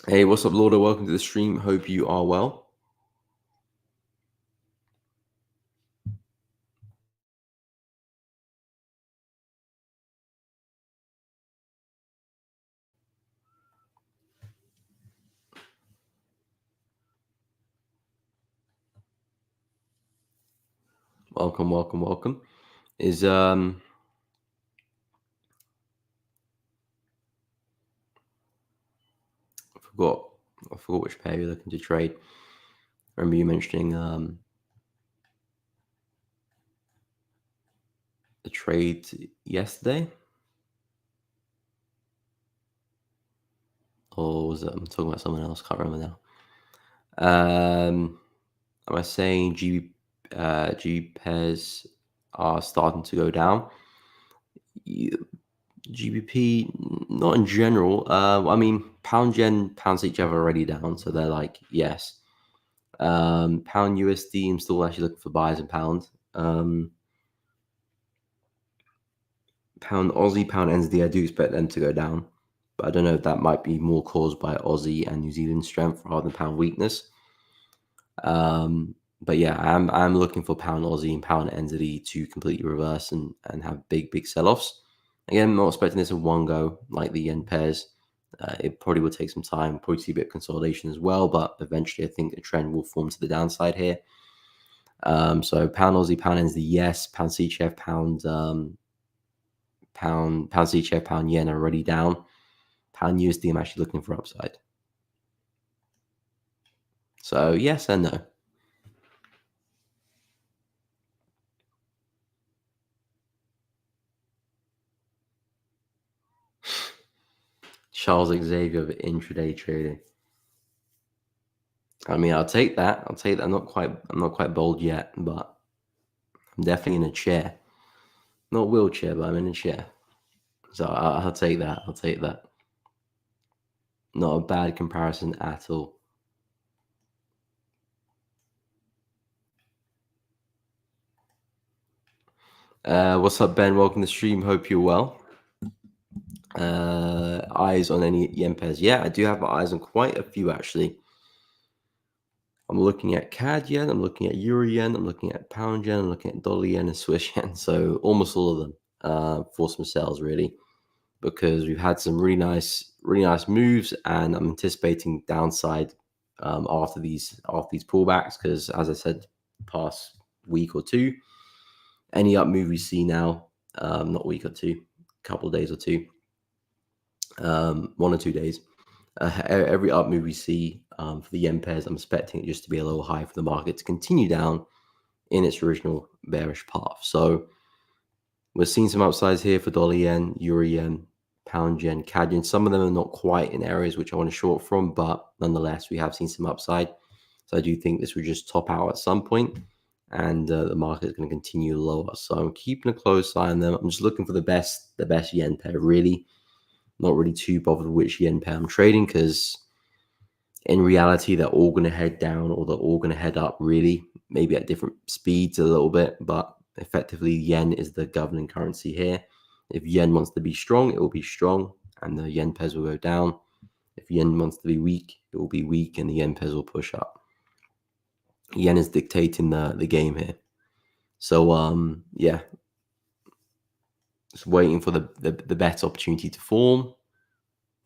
Hey, what's up, Lauder? Welcome to the stream. Hope you are well. Welcome, welcome, welcome. I forgot which pair you're looking to trade. I remember you mentioning the trade yesterday, or was it? I'm talking about someone else. Can't remember now. Am I saying G pairs are starting to go down? GBP, not in general. I mean, pound yen, pound CHF are already down, so they're like yes. Pound USD, I'm still actually looking for buys in pound. Pound Aussie, pound NZD, I do expect them to go down, but I don't know if that might be more caused by Aussie and New Zealand strength rather than pound weakness. But yeah, I'm looking for pound Aussie and pound NZD to completely reverse and have big sell-offs. Again, I'm not expecting this in one go like the yen pairs. It probably will take some time, probably see a bit of consolidation as well, but eventually I think a trend will form to the downside here. So pound Aussie, pound NZD, yes, pound CHF, pound CHF, pound yen are already down. Pound USD, I'm actually looking for upside. So yes and no. Charles Xavier of intraday trading. I mean, I'll take that. I'll take that. I'm not quite bold yet, but I'm definitely in a chair. Not wheelchair, but I'm in a chair. So I'll take that. I'll take that. Not a bad comparison at all. What's up, Ben? Welcome to the stream. Hope you're well. Eyes on any yen pairs? Yeah, I do have eyes on quite a few actually. I'm looking at CAD yen, I'm looking at Euro yen, I'm looking at pound yen, I'm looking at dollar yen and Swiss yen. So almost all of them for some sales really, because we've had some really nice moves, and I'm anticipating downside after these pullbacks. Because as I said, past week or two, any up move we see now, not week or two, couple of days or two, 1 or 2 days. Every up move we see for the yen pairs, I'm expecting it just to be a little high for the market to continue down in its original bearish path. So we're seeing some upsides here for dollar yen, euro yen, pound yen, CAD yen. Some of them are not quite in areas which I want to short from, but nonetheless, we have seen some upside. So I do think this will just top out at some point, and the market is going to continue lower. So I'm keeping a close eye on them. I'm just looking for the best yen pair, really. Not really too bothered which yen pair I'm trading, because in reality, they're all going to head down or they're all going to head up, really, maybe at different speeds a little bit. But effectively, yen is the governing currency here. If yen wants to be strong, it will be strong, and the yen pairs will go down. If yen wants to be weak, it will be weak, and the yen pairs will push up. Yen is dictating the game here. So, yeah, just waiting for the best opportunity to form.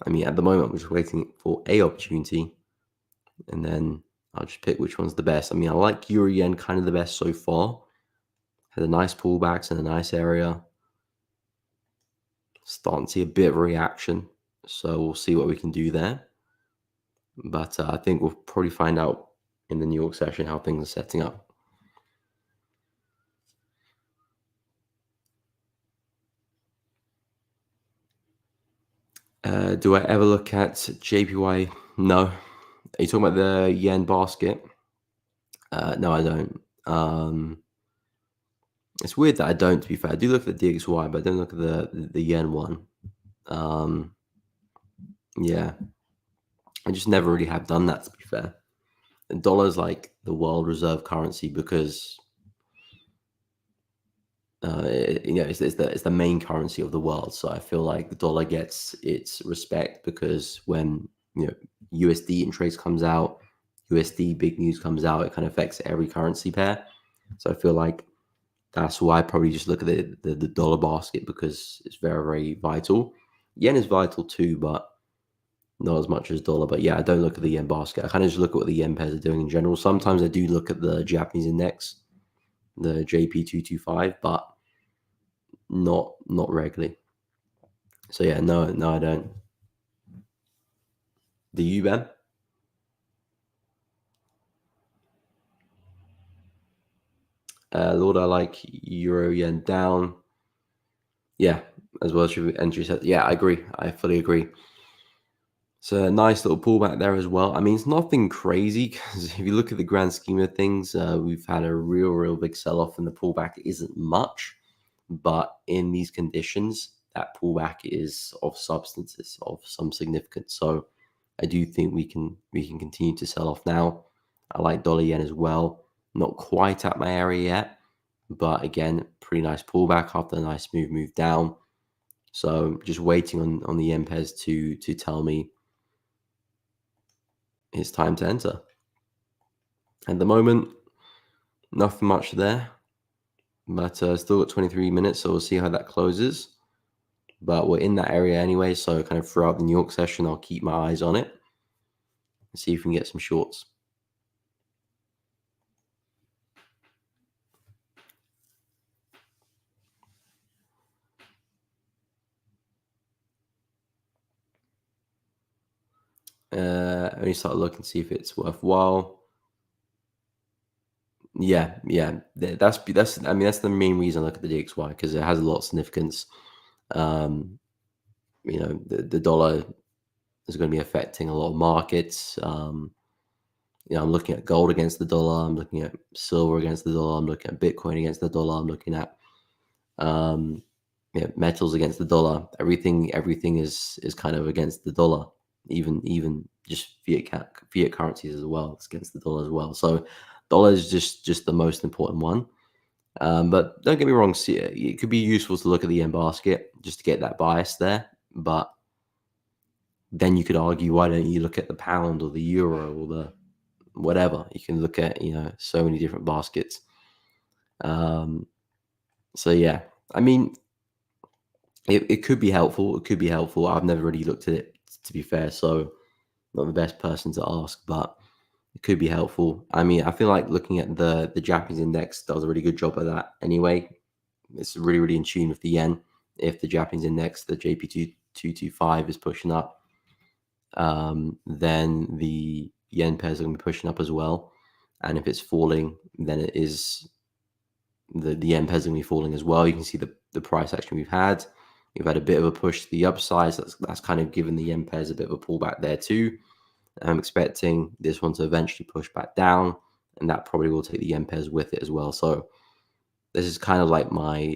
I mean, at the moment, I'm just waiting for a opportunity, and then I'll just pick which one's the best. I mean, I like Euro Yen kind of the best so far. Had a nice pullbacks in a nice area. Starting to see a bit of reaction. So we'll see what we can do there. But I think we'll probably find out in the New York session how things are setting up. Do I ever look at JPY? No. Are you talking about the yen basket? No, I don't. It's weird that I don't, to be fair. I do look at the DXY, but I don't look at the yen one. Yeah. I just never really have done that, to be fair. The dollar's like the world reserve currency because it's the main currency of the world. So I feel like the dollar gets its respect because when USD and trades comes out, USD big news comes out, it kind of affects every currency pair. So I feel like that's why I probably just look at the dollar basket, because it's very vital. Yen is vital too, but not as much as dollar. But yeah, I don't look at the yen basket. I kind of just look at what the yen pairs are doing in general. Sometimes I do look at the Japanese index, the JP225, but not regularly. So yeah, no, I don't. The you, Ben? Lord, I like euro yen down. Yeah, as well as your entry set. Yeah, I agree. I fully agree. So a nice little pullback there as well. I mean, it's nothing crazy because if you look at the grand scheme of things, we've had a real big sell-off and the pullback isn't much. But in these conditions, that pullback is of substance, is of some significance. So I do think we can continue to sell off now. I like dollar yen as well. Not quite at my area yet, but again, pretty nice pullback after a nice smooth move down. So just waiting on the yen pairs to tell me it's time to enter. At the moment, nothing much there, but still got 23 minutes, so we'll see how that closes. But we're in that area anyway, so kind of throughout the New York session, I'll keep my eyes on it and see if we can get some shorts. Only start looking to see if it's worthwhile. Yeah. That's I mean that's the main reason I look at the DXY, because it has a lot of significance. Um, the dollar is going to be affecting a lot of markets. I'm looking at gold against the dollar. I'm looking at silver against the dollar. I'm looking at Bitcoin against the dollar. I'm looking at um, metals against the dollar. Everything is kind of against the dollar. Even just fiat currencies as well. It's against the dollar as well. So dollar is just the most important one. But don't get me wrong. See, it could be useful to look at the yen basket just to get that bias there. But then you could argue, why don't you look at the pound or the euro or the whatever? You can look at so many different baskets. So yeah, I mean, it could be helpful. It could be helpful. I've never really looked at it, to be fair, so not the best person to ask, but it could be helpful. I mean, I feel like looking at the Japanese index does a really good job of that anyway. It's really in tune with the yen. If the Japanese index, the JP225 is pushing up, then the yen pairs are going to be pushing up as well. And if it's falling, then it is the yen pairs are going to be falling as well. You can see the price action we've had. We've had a bit of a push to the upside. So that's kind of given the yen pairs a bit of a pullback there too. I'm expecting this one to eventually push back down, and that probably will take the yen pairs with it as well. So this is kind of like my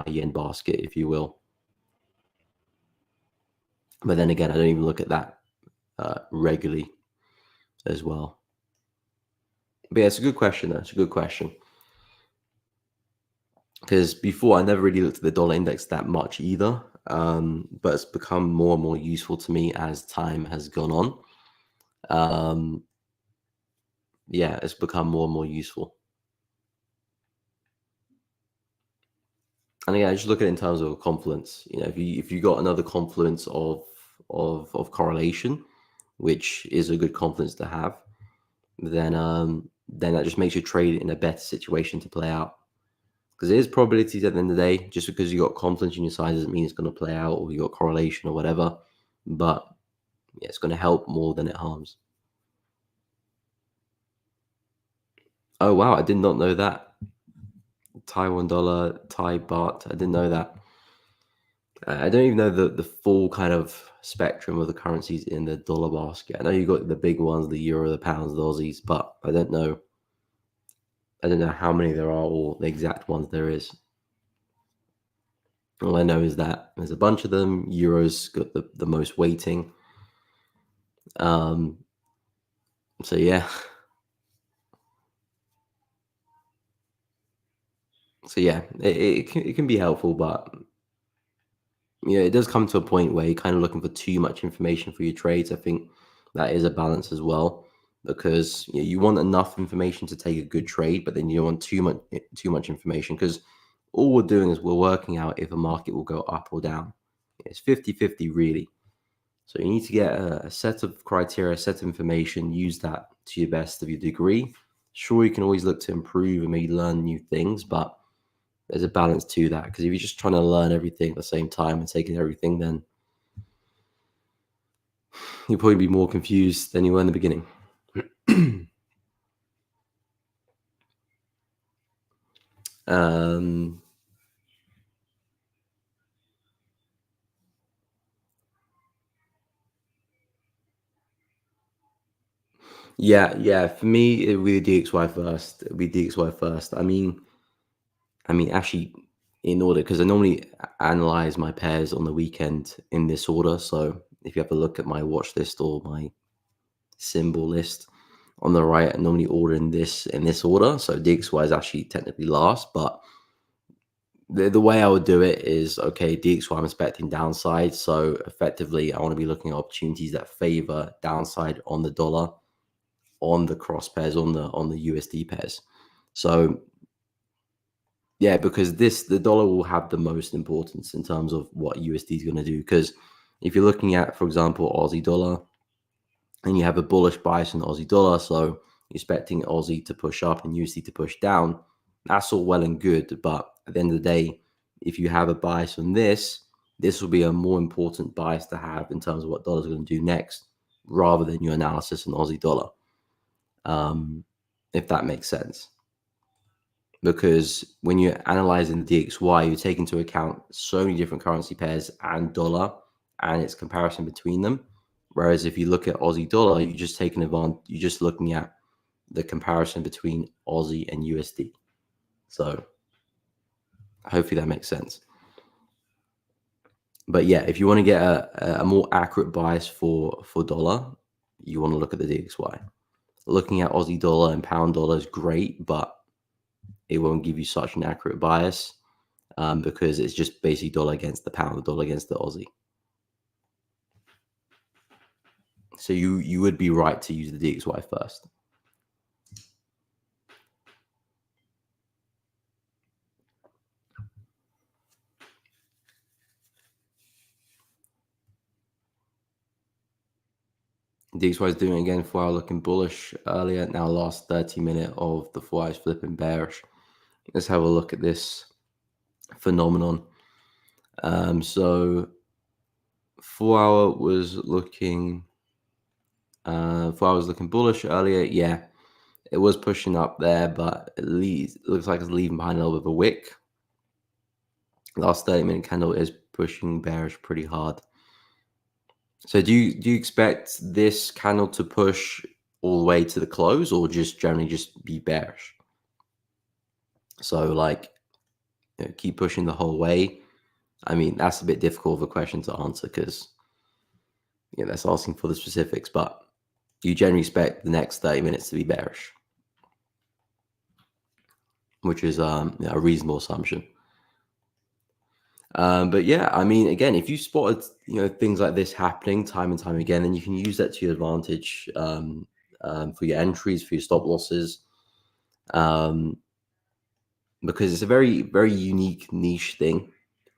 yen basket, if you will. But then again, I don't even look at that regularly as well. But yeah, it's a good question though. It's a good question. Because before I never really looked at the dollar index that much either. But it's become more and more useful to me as time has gone on. Yeah, it's become more and more useful. And again, I just look at it in terms of confluence. If you got another confluence of correlation, which is a good confluence to have, then that just makes your trade in a better situation to play out. Because it is probabilities at the end of the day. Just because you got confidence in your side doesn't mean it's going to play out, or you got correlation or whatever. But yeah, it's going to help more than it harms. Oh wow, I did not know that. Taiwan dollar, Thai baht. I didn't know that. I don't even know the full kind of spectrum of the currencies in the dollar basket. I know you got the big ones, the euro, the pounds, the Aussies, but I don't know. I don't know how many there are or the exact ones there is. All I know is that there's a bunch of them. Euros got the most weighting. Um, so yeah. So yeah, it can be helpful, but it does come to a point where you're kind of looking for too much information for your trades. I think that is a balance as well, because you want enough information to take a good trade, but then you don't want too much information, because all we're doing is we're working out if a market will go up or down. It's 50-50 really. So you need to get a set of criteria, a set of information, use that to your best of your degree. Sure, you can always look to improve and maybe learn new things, but there's a balance to that, because if you're just trying to learn everything at the same time and taking everything, then you'll probably be more confused than you were in the beginning. um, yeah. For me, it would be DXY first. It'd be DXY first. I mean, actually, in order, because I normally analyze my pairs on the weekend in this order. So if you have a look at my watch list or my symbol list on the right, I normally order in this order. So DXY is actually technically last, but the way I would do it is, okay, DXY I'm expecting downside. So effectively, I want to be looking at opportunities that favor downside on the dollar, on the cross pairs, on the USD pairs. So yeah, because the dollar will have the most importance in terms of what USD is going to do. Because if you're looking at, for example, Aussie dollar, and you have a bullish bias in the Aussie dollar, so you're expecting Aussie to push up and USD to push down, that's all well and good. But at the end of the day, if you have a bias on this will be a more important bias to have in terms of what dollar's going to do next, rather than your analysis on Aussie dollar, if that makes sense. Because when you're analyzing the DXY, you take into account so many different currency pairs and dollar and its comparison between them. Whereas if you look at Aussie dollar, you're just taking advantage, you're just looking at the comparison between Aussie and USD. So hopefully that makes sense. But yeah, if you want to get a more accurate bias for dollar, you want to look at the DXY. Looking at Aussie dollar and pound dollar is great, but it won't give you such an accurate bias, because it's just basically dollar against the pound, the dollar against the Aussie. So you would be right to use the DXY first. DXY is doing again 4 hour looking bullish earlier. Now last 30-minute of the 4 hours flipping bearish. Let's have a look at this phenomenon. So 4 hour was looking 4 hours looking bullish earlier. Yeah, it was pushing up there, but at least it looks like it's leaving behind a little bit of a wick. Last 30-minute candle is pushing bearish pretty hard. So do you expect this candle to push all the way to the close, or just generally just be bearish? So like, keep pushing the whole way. I mean, that's a bit difficult of a question to answer, because that's asking for the specifics, but you generally expect the next 30 minutes to be bearish, which is a reasonable assumption. But yeah, I mean, again, if you spotted things like this happening time and time again, then you can use that to your advantage, for your entries, for your stop losses, because it's a very, very unique niche thing,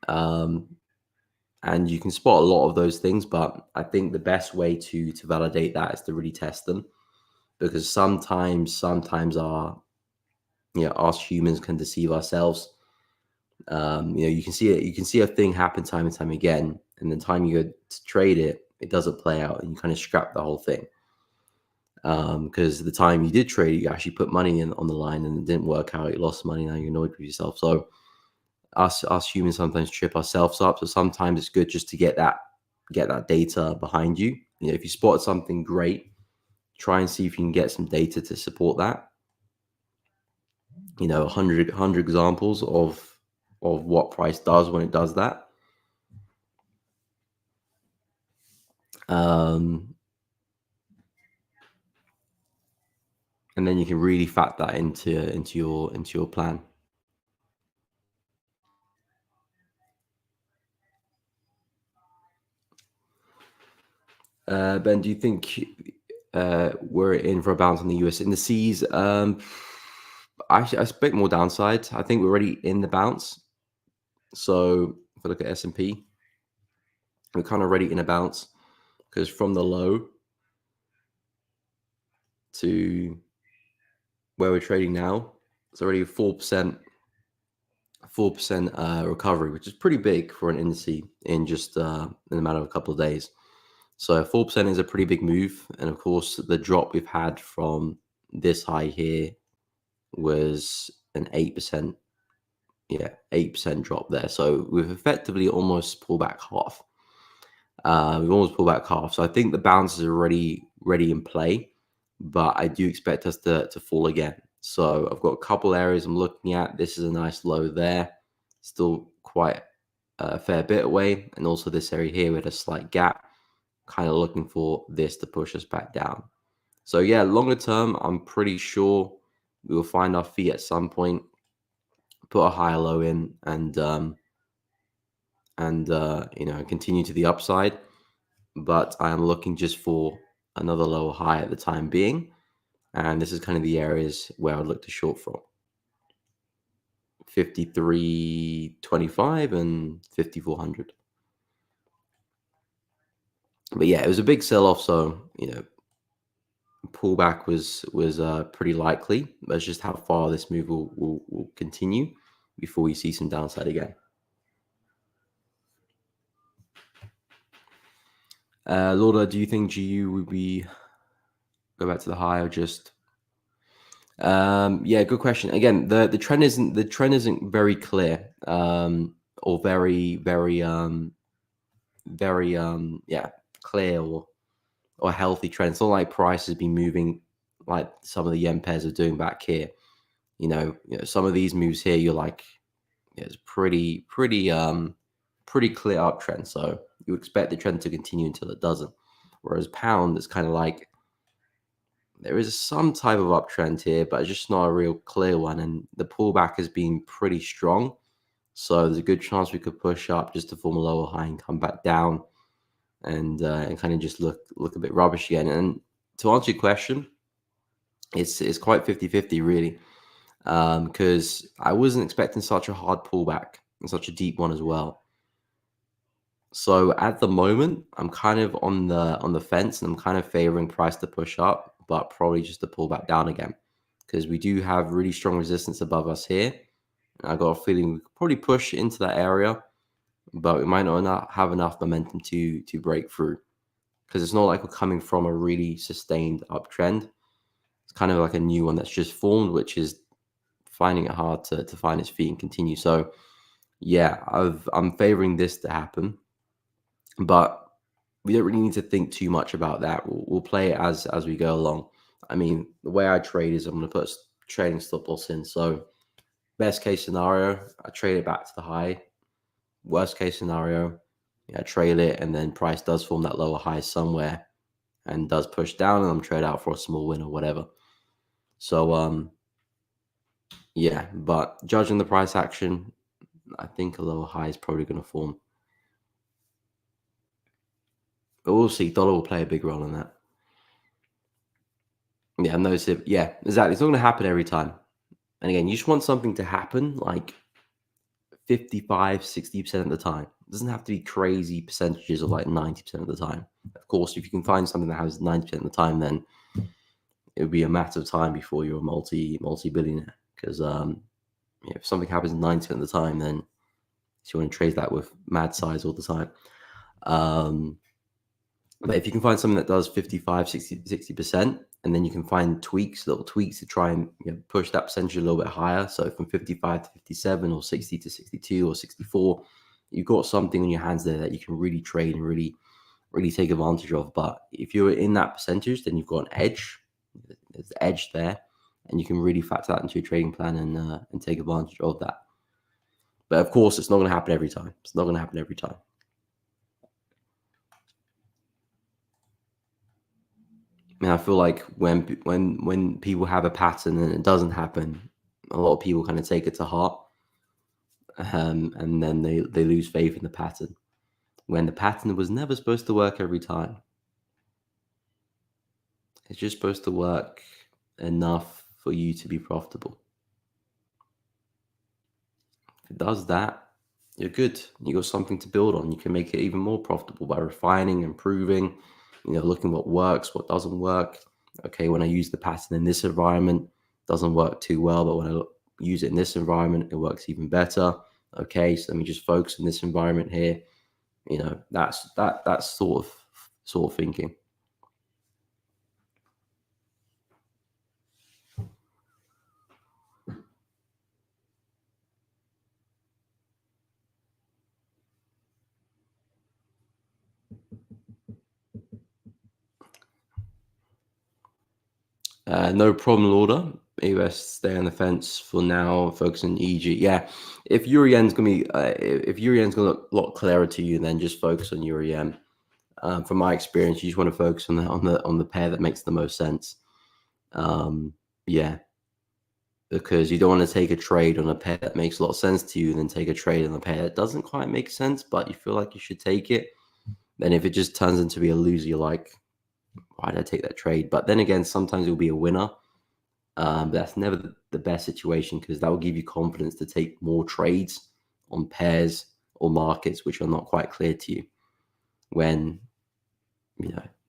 and you can spot a lot of those things. But I think the best way to validate that is to really test them, because sometimes our us humans can deceive ourselves. You can see a thing happen time and time again, and the time you go to trade it, it doesn't play out, and you kind of scrap the whole thing. Because the time you did trade, you actually put money in on the line, and it didn't work out. You lost money. Now you're annoyed with yourself. So us humans sometimes trip ourselves up. So sometimes it's good just to get that data behind you. If you spot something great, try and see if you can get some data to support that. 100 examples of what price does when it does that. And then you can really factor that into your plan. Ben, do you think we're in for a bounce on the US indices? I expect more downside. I think we're already in the bounce. So if I look at S&P, we're kind of already in a bounce, because from the low to where we're trading now, it's already a 4% recovery, which is pretty big for an indice in just in a matter of a couple of days. So 4% is a pretty big move. And of course, the drop we've had from this high here was an 8%. Yeah, 8% drop there. So we've effectively almost pulled back half. We've almost pulled back half. So I think the bounce is already ready in play, but I do expect us to fall again. So I've got a couple areas I'm looking at. This is a nice low there. still quite a fair bit away. And also this area here with a slight gap, kind of looking for this to push us back down. So yeah, longer term, I'm pretty sure we will find our feet at some point, put a higher low in, and continue to the upside. But I am looking just for another lower high at the time being, and this is kind of the areas where I would look to short from: 53.25 and 5400. But yeah, it was a big sell off, so pullback was pretty likely. That's just how far this move will continue before we see some downside again. Lauda, do you think GU would be go back to the high or just? Yeah, good question. Again, the trend isn't very clear, or very clear or healthy trend. It's not like price has been moving like some of the yen pairs are doing back here. Some of these moves here, you're like, yeah, it's pretty clear uptrend. So you expect the trend to continue until it doesn't. Whereas pound is kind of like there is some type of uptrend here, but it's just not a real clear one. And the pullback has been pretty strong. So there's a good chance we could push up just to form a lower high and come back down and kind of just look a bit rubbish again. And to answer your question, it's quite 50-50 really, because I wasn't expecting such a hard pullback and such a deep one as well. So at the moment, I'm kind of on the fence, and I'm kind of favoring price to push up, but probably just to pull back down again, because we do have really strong resistance above us here. And I got a feeling we could probably push into that area, but we might not have enough momentum to break through, because it's not like we're coming from a really sustained uptrend. It's kind of like a new one that's just formed, which is finding it hard to find its feet and continue. So yeah, I'm favoring this to happen, but we don't really need to think too much about that. We'll play it as we go along. I mean, the way I trade is I'm going to put a trading stop loss in. So best case scenario, I trade it back to the high. Worst case scenario, I trail it, and then price does form that lower high somewhere and does push down, and I'm trade out for a small win or whatever. So yeah, but judging the price action, I think a lower high is probably going to form. But we'll see. Dollar will play a big role in that. Yeah, no, yeah, exactly. It's not going to happen every time. And again, you just want something to happen like 55, 60% of the time. It doesn't have to be crazy percentages of like 90% of the time. Of course, if you can find something that has 90% of the time, then it would be a matter of time before you're a multi-billionaire. Because if something happens 90% of the time, then you want to trade that with mad size all the time. But if you can find something that does 55, 60%, and then you can find little tweaks to try and push that percentage a little bit higher. So from 55 to 57 or 60 to 62 or 64, you've got something in your hands there that you can really trade and really, really take advantage of. But if you're in that percentage, then you've got an edge. There's the edge there, and you can really factor that into your trading plan and take advantage of that. But of course, it's not going to happen every time. It's not going to happen every time. I mean, I feel like when people have a pattern and it doesn't happen, a lot of people kind of take it to heart, and then they lose faith in the pattern when the pattern was never supposed to work every time. It's just supposed to work enough for you to be profitable. If it does that, you're good. You got something to build on. You can make it even more profitable by refining, improving, looking what works, what doesn't work. Okay, when I use the pattern in this environment, doesn't work too well, but when I use it in this environment, it works even better. Okay, so let me just focus on this environment here. That's sort of thinking. No problem, Lauder. maybe best stay on the fence for now, focus on EG. Yeah, if Euro yen's gonna be, if Euro yen's gonna look a lot clearer to you, then just focus on Euro yen. From my experience, you just want to focus on the pair that makes the most sense. Yeah, because you don't want to take a trade on a pair that makes a lot of sense to you, and then take a trade on a pair that doesn't quite make sense, but you feel like you should take it. Then if it just turns into be a loser, you're like, why did I take that trade? But then again, sometimes it'll be a winner. But that's never the best situation because that will give you confidence to take more trades on pairs or markets which are not quite clear to you. When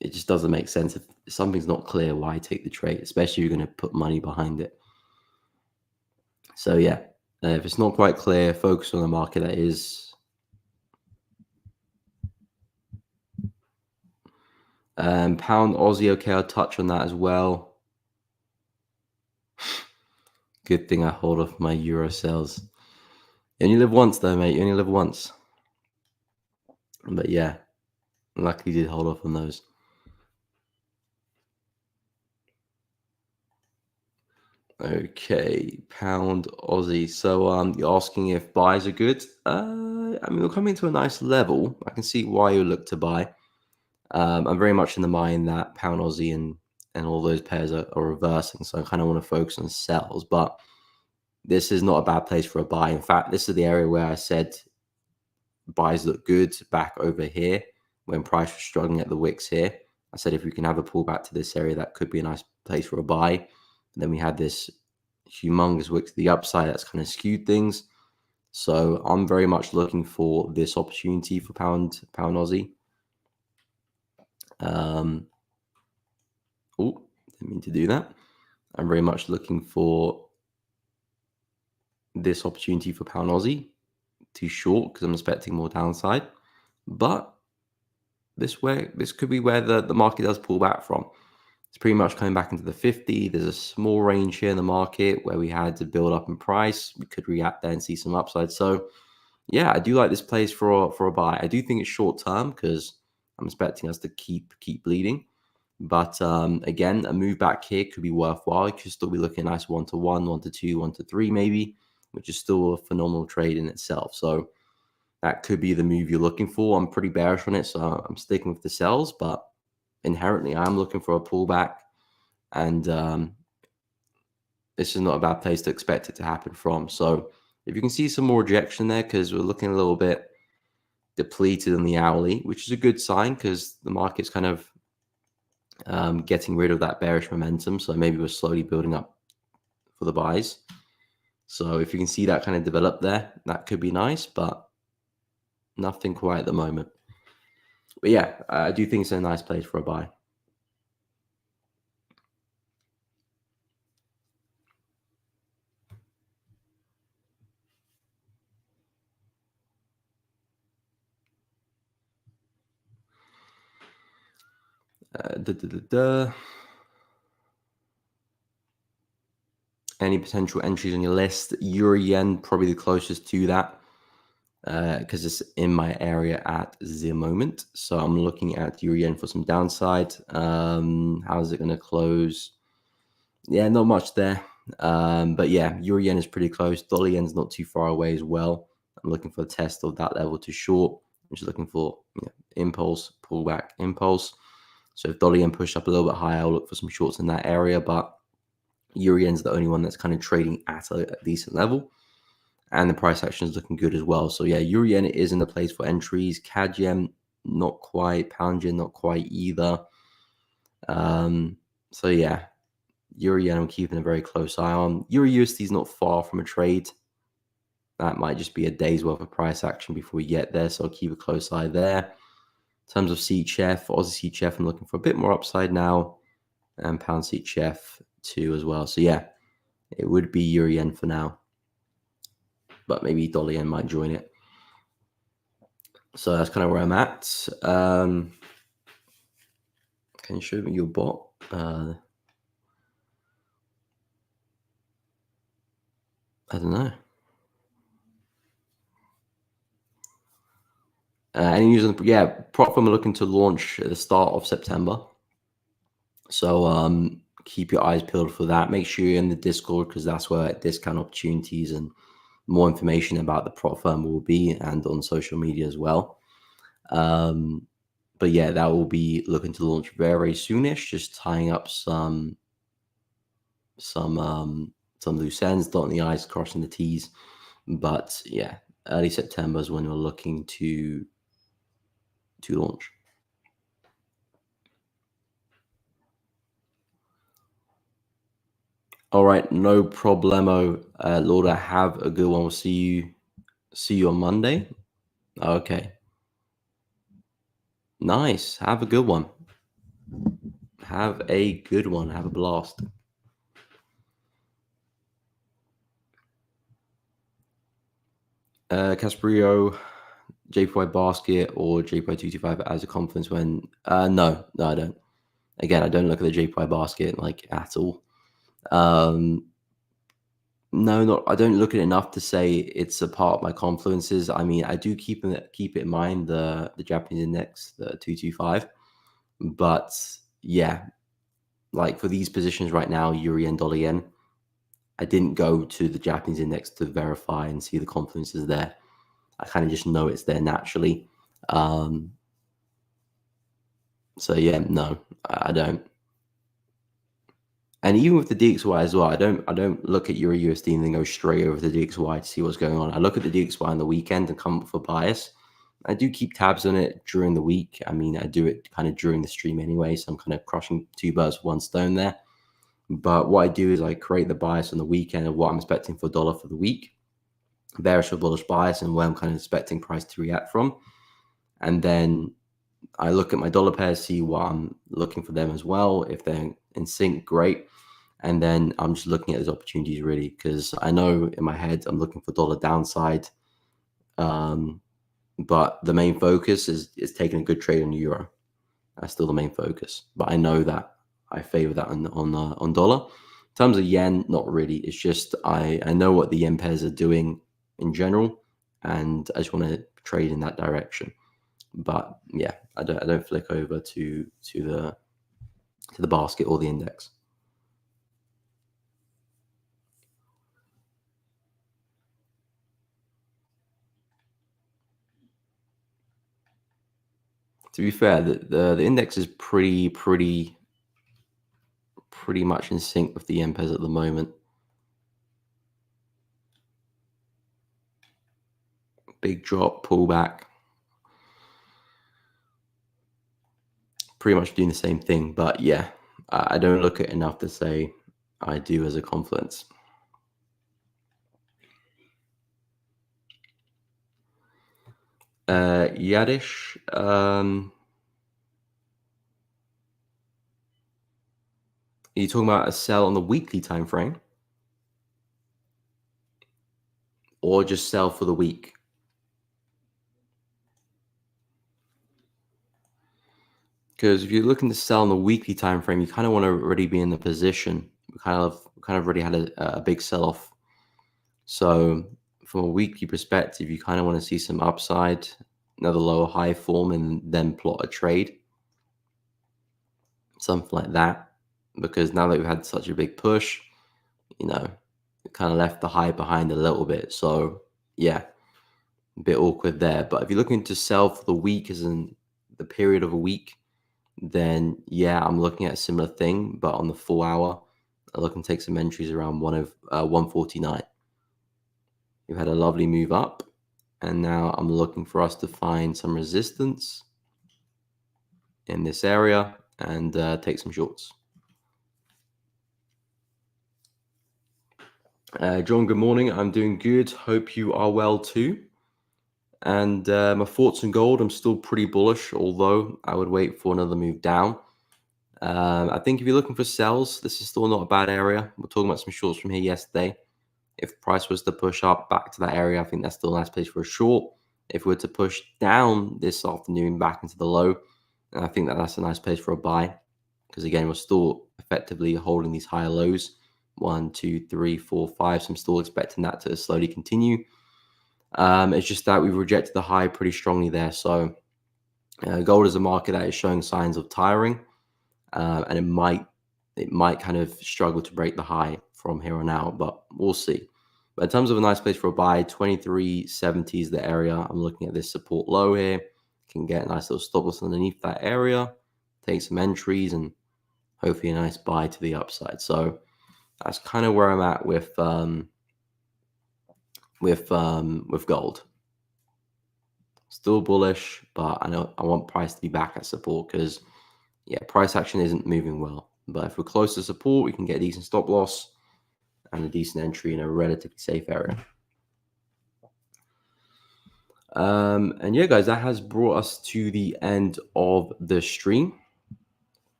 it just doesn't make sense if something's not clear. Why take the trade, especially if you're going to put money behind it? So yeah, if it's not quite clear, focus on the market that is. Pound Aussie, okay, I'll touch on that as well. Good thing I hold off my Euro sales. You only live once though, mate. You only live once. But yeah, luckily did hold off on those. Okay, pound Aussie. So you're asking if buys are good. I mean, we're coming to a nice level. I can see why you look to buy. I'm very much in the mind that pound Aussie and all those pairs are reversing. So I kind of want to focus on sells, but this is not a bad place for a buy. In fact, this is the area where I said buys look good back over here when price was struggling at the wicks here. I said if we can have a pullback to this area, that could be a nice place for a buy. And then we had this humongous wick to the upside that's kind of skewed things. So I'm very much looking for this opportunity for pound Aussie. Oh, didn't mean to do that. I'm very much looking for this opportunity for pound Aussie to short because I'm expecting more downside. But this could be where the market does pull back from. It's pretty much coming back into the 50. There's a small range here in the market where we had to build up in price. We could react there and see some upside. So yeah, I do like this place for a buy. I do think it's short term because I'm expecting us to keep bleeding. But again, a move back here could be worthwhile. You could still be looking at nice 1-to-1, 1-to-2, 1-to-3 maybe, which is still a phenomenal trade in itself. So that could be the move you're looking for. I'm pretty bearish on it, so I'm sticking with the sells, but inherently I'm looking for a pullback, and this is not a bad place to expect it to happen from. So if you can see some more rejection there, because we're looking a little bit depleted in the hourly, which is a good sign because the market's kind of getting rid of that bearish momentum. So maybe we're slowly building up for the buys. So if you can see that kind of develop there, that could be nice, but nothing quite at the moment. But yeah, I do think it's a nice place for a buy. Any potential entries on your list? Euro yen, probably the closest to that because it's in my area at the moment. So I'm looking at Euro yen for some downside. How is it going to close? Yeah, not much there. But yeah, Euro yen is pretty close. Dollar yen's not too far away as well. I'm looking for a test of that level to short. I'm just looking for impulse, pullback, impulse. So if dollar yen push up a little bit higher, I'll look for some shorts in that area. But Euro yen's the only one that's kind of trading at a decent level. And the price action is looking good as well. So yeah, Euro yen is in the place for entries. CAD yen, not quite. Pound yen, not quite either. So yeah, Euro yen, I'm keeping a very close eye on. Euro USD is not far from a trade. That might just be a day's worth of price action before we get there. So I'll keep a close eye there. In terms of CHF, Aussie CHF, I'm looking for a bit more upside now. And pound CHF too as well. So yeah, it would be Euro yen for now. But maybe dollar yen might join it. So that's kind of where I'm at. Can you show me your bot? I don't know. Any news on prop firm are looking to launch at the start of September. So keep your eyes peeled for that. Make sure you're in the Discord because that's where discount opportunities and more information about the prop firm will be, and on social media as well. But yeah, that will be looking to launch very, very soonish. Just tying up some loose ends, dotting the i's, crossing the t's. But yeah, early September is when we're looking to launch. All right, no problemo, Lauda. Have a good one. We'll see you on Monday. Okay, nice. Have a good one. Have a good one. Have a blast. Casperio, JPY basket or JPY 225 as a confidence when no, I don't. Again, I don't look at the JPY basket like at all. No, not I don't look at it enough to say it's a part of my confluences. I mean, I do keep it in mind the Japanese index, the 225. But yeah, like for these positions right now, Euro yen, dollar yen, I didn't go to the Japanese index to verify and see the confluences there. I kind of just know it's there naturally. Um, so yeah, no, I don't. And even with the DXY as well, I don't look at Euro USD and then go straight over the DXY to see what's going on. I look at the DXY on the weekend and come up for bias. I do keep tabs on it during the week. I mean, I do it kind of during the stream anyway, so I'm kind of crushing two birds with one stone there. But what I do is I create the bias on the weekend of what I'm expecting for dollar for the week, bearish or bullish bias, and where I'm kind of expecting price to react from. And then I look at my dollar pairs, see what I'm looking for them as well. If they're in sync, great. And then I'm just looking at those opportunities really, because I know in my head I'm looking for dollar downside. But the main focus is taking a good trade on euro. That's still the main focus. But I know that I favor that on dollar. In terms of yen, not really. It's just I know what the yen pairs are doing in general, and I just want to trade in that direction. But yeah, I don't flick over to the basket or the index. To be fair, the index is pretty much in sync with the yen pairs at the moment. Big drop, pullback. Pretty much doing the same thing, but yeah, I don't look at enough to say I do as a confluence. Yadish, are you talking about a sell on the weekly time frame or just sell for the week? Because if you're looking to sell on the weekly time frame, you kind of want to already be in the position. We kind of already had a big sell off. So from a weekly perspective, you kind of want to see some upside, another lower high form, and then plot a trade, something like that. Because now that we've had such a big push, it kind of left the high behind a little bit. So yeah, a bit awkward there. But if you're looking to sell for the week, as in the period of a week, then yeah, I'm looking at a similar thing, but on the 4 hour, I'm looking to take some entries around 149. We've had a lovely move up, and now I'm looking for us to find some resistance in this area and take some shorts. John, good morning. I'm doing good. Hope you are well too. And my thoughts on gold, I'm still pretty bullish, although I would wait for another move down. I think if you're looking for sells, this is still not a bad area. We're talking about some shorts from here yesterday. If price was to push up back to that area, I think that's still a nice place for a short. If we were to push down this afternoon back into the low, I think that's a nice place for a buy. Because again, we're still effectively holding these higher lows. 1, 2, 3, 4, 5. So I'm still expecting that to slowly continue. It's just that we've rejected the high pretty strongly there. So gold is a market that is showing signs of tiring, and it might kind of struggle to break the high from here on out, but we'll see. But in terms of a nice place for a buy, 23.70 is the area. I'm looking at this support low here. Can get a nice little stop loss underneath that area, take some entries, and hopefully a nice buy to the upside. So that's kind of where I'm at with gold. Still bullish, but I know I want price to be back at support because, yeah, price action isn't moving well. But if we're close to support, we can get a decent stop loss and a decent entry in a relatively safe area. And yeah, guys, that has brought us to the end of the stream.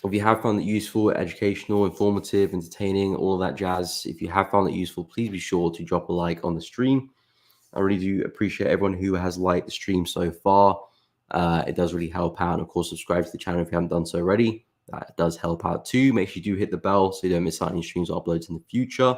If you have found it useful, educational, informative, entertaining, all of that jazz, if you have found it useful, please be sure to drop a like on the stream. I really do appreciate everyone who has liked the stream so far. It does really help out. And of course, subscribe to the channel if you haven't done so already. That does help out too. Make sure you do hit the bell so you don't miss out on any streams or uploads in the future.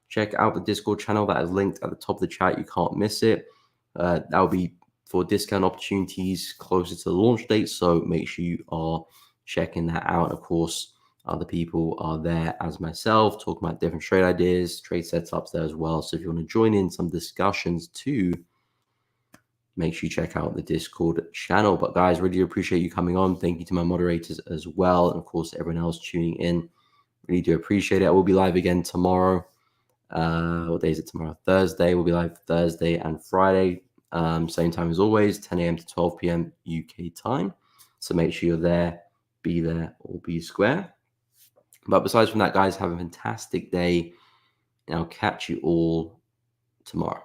Check out the Discord channel that is linked at the top of the chat. You can't miss it. That will be for discount opportunities closer to the launch date. So make sure you are checking that out. Of course, other people are there as myself, talking about different trade ideas, trade setups there as well. So if you want to join in some discussions too, make sure you check out the Discord channel. But guys, really appreciate you coming on. Thank you to my moderators as well. And of course, everyone else tuning in. Really do appreciate it. I will be live again tomorrow. What day is it tomorrow? Thursday. We'll be live Thursday and Friday. Same time as always, 10 a.m. to 12 p.m. UK time. So make sure you're there, be there or be square. But besides from that, guys, have a fantastic day. And I'll catch you all tomorrow.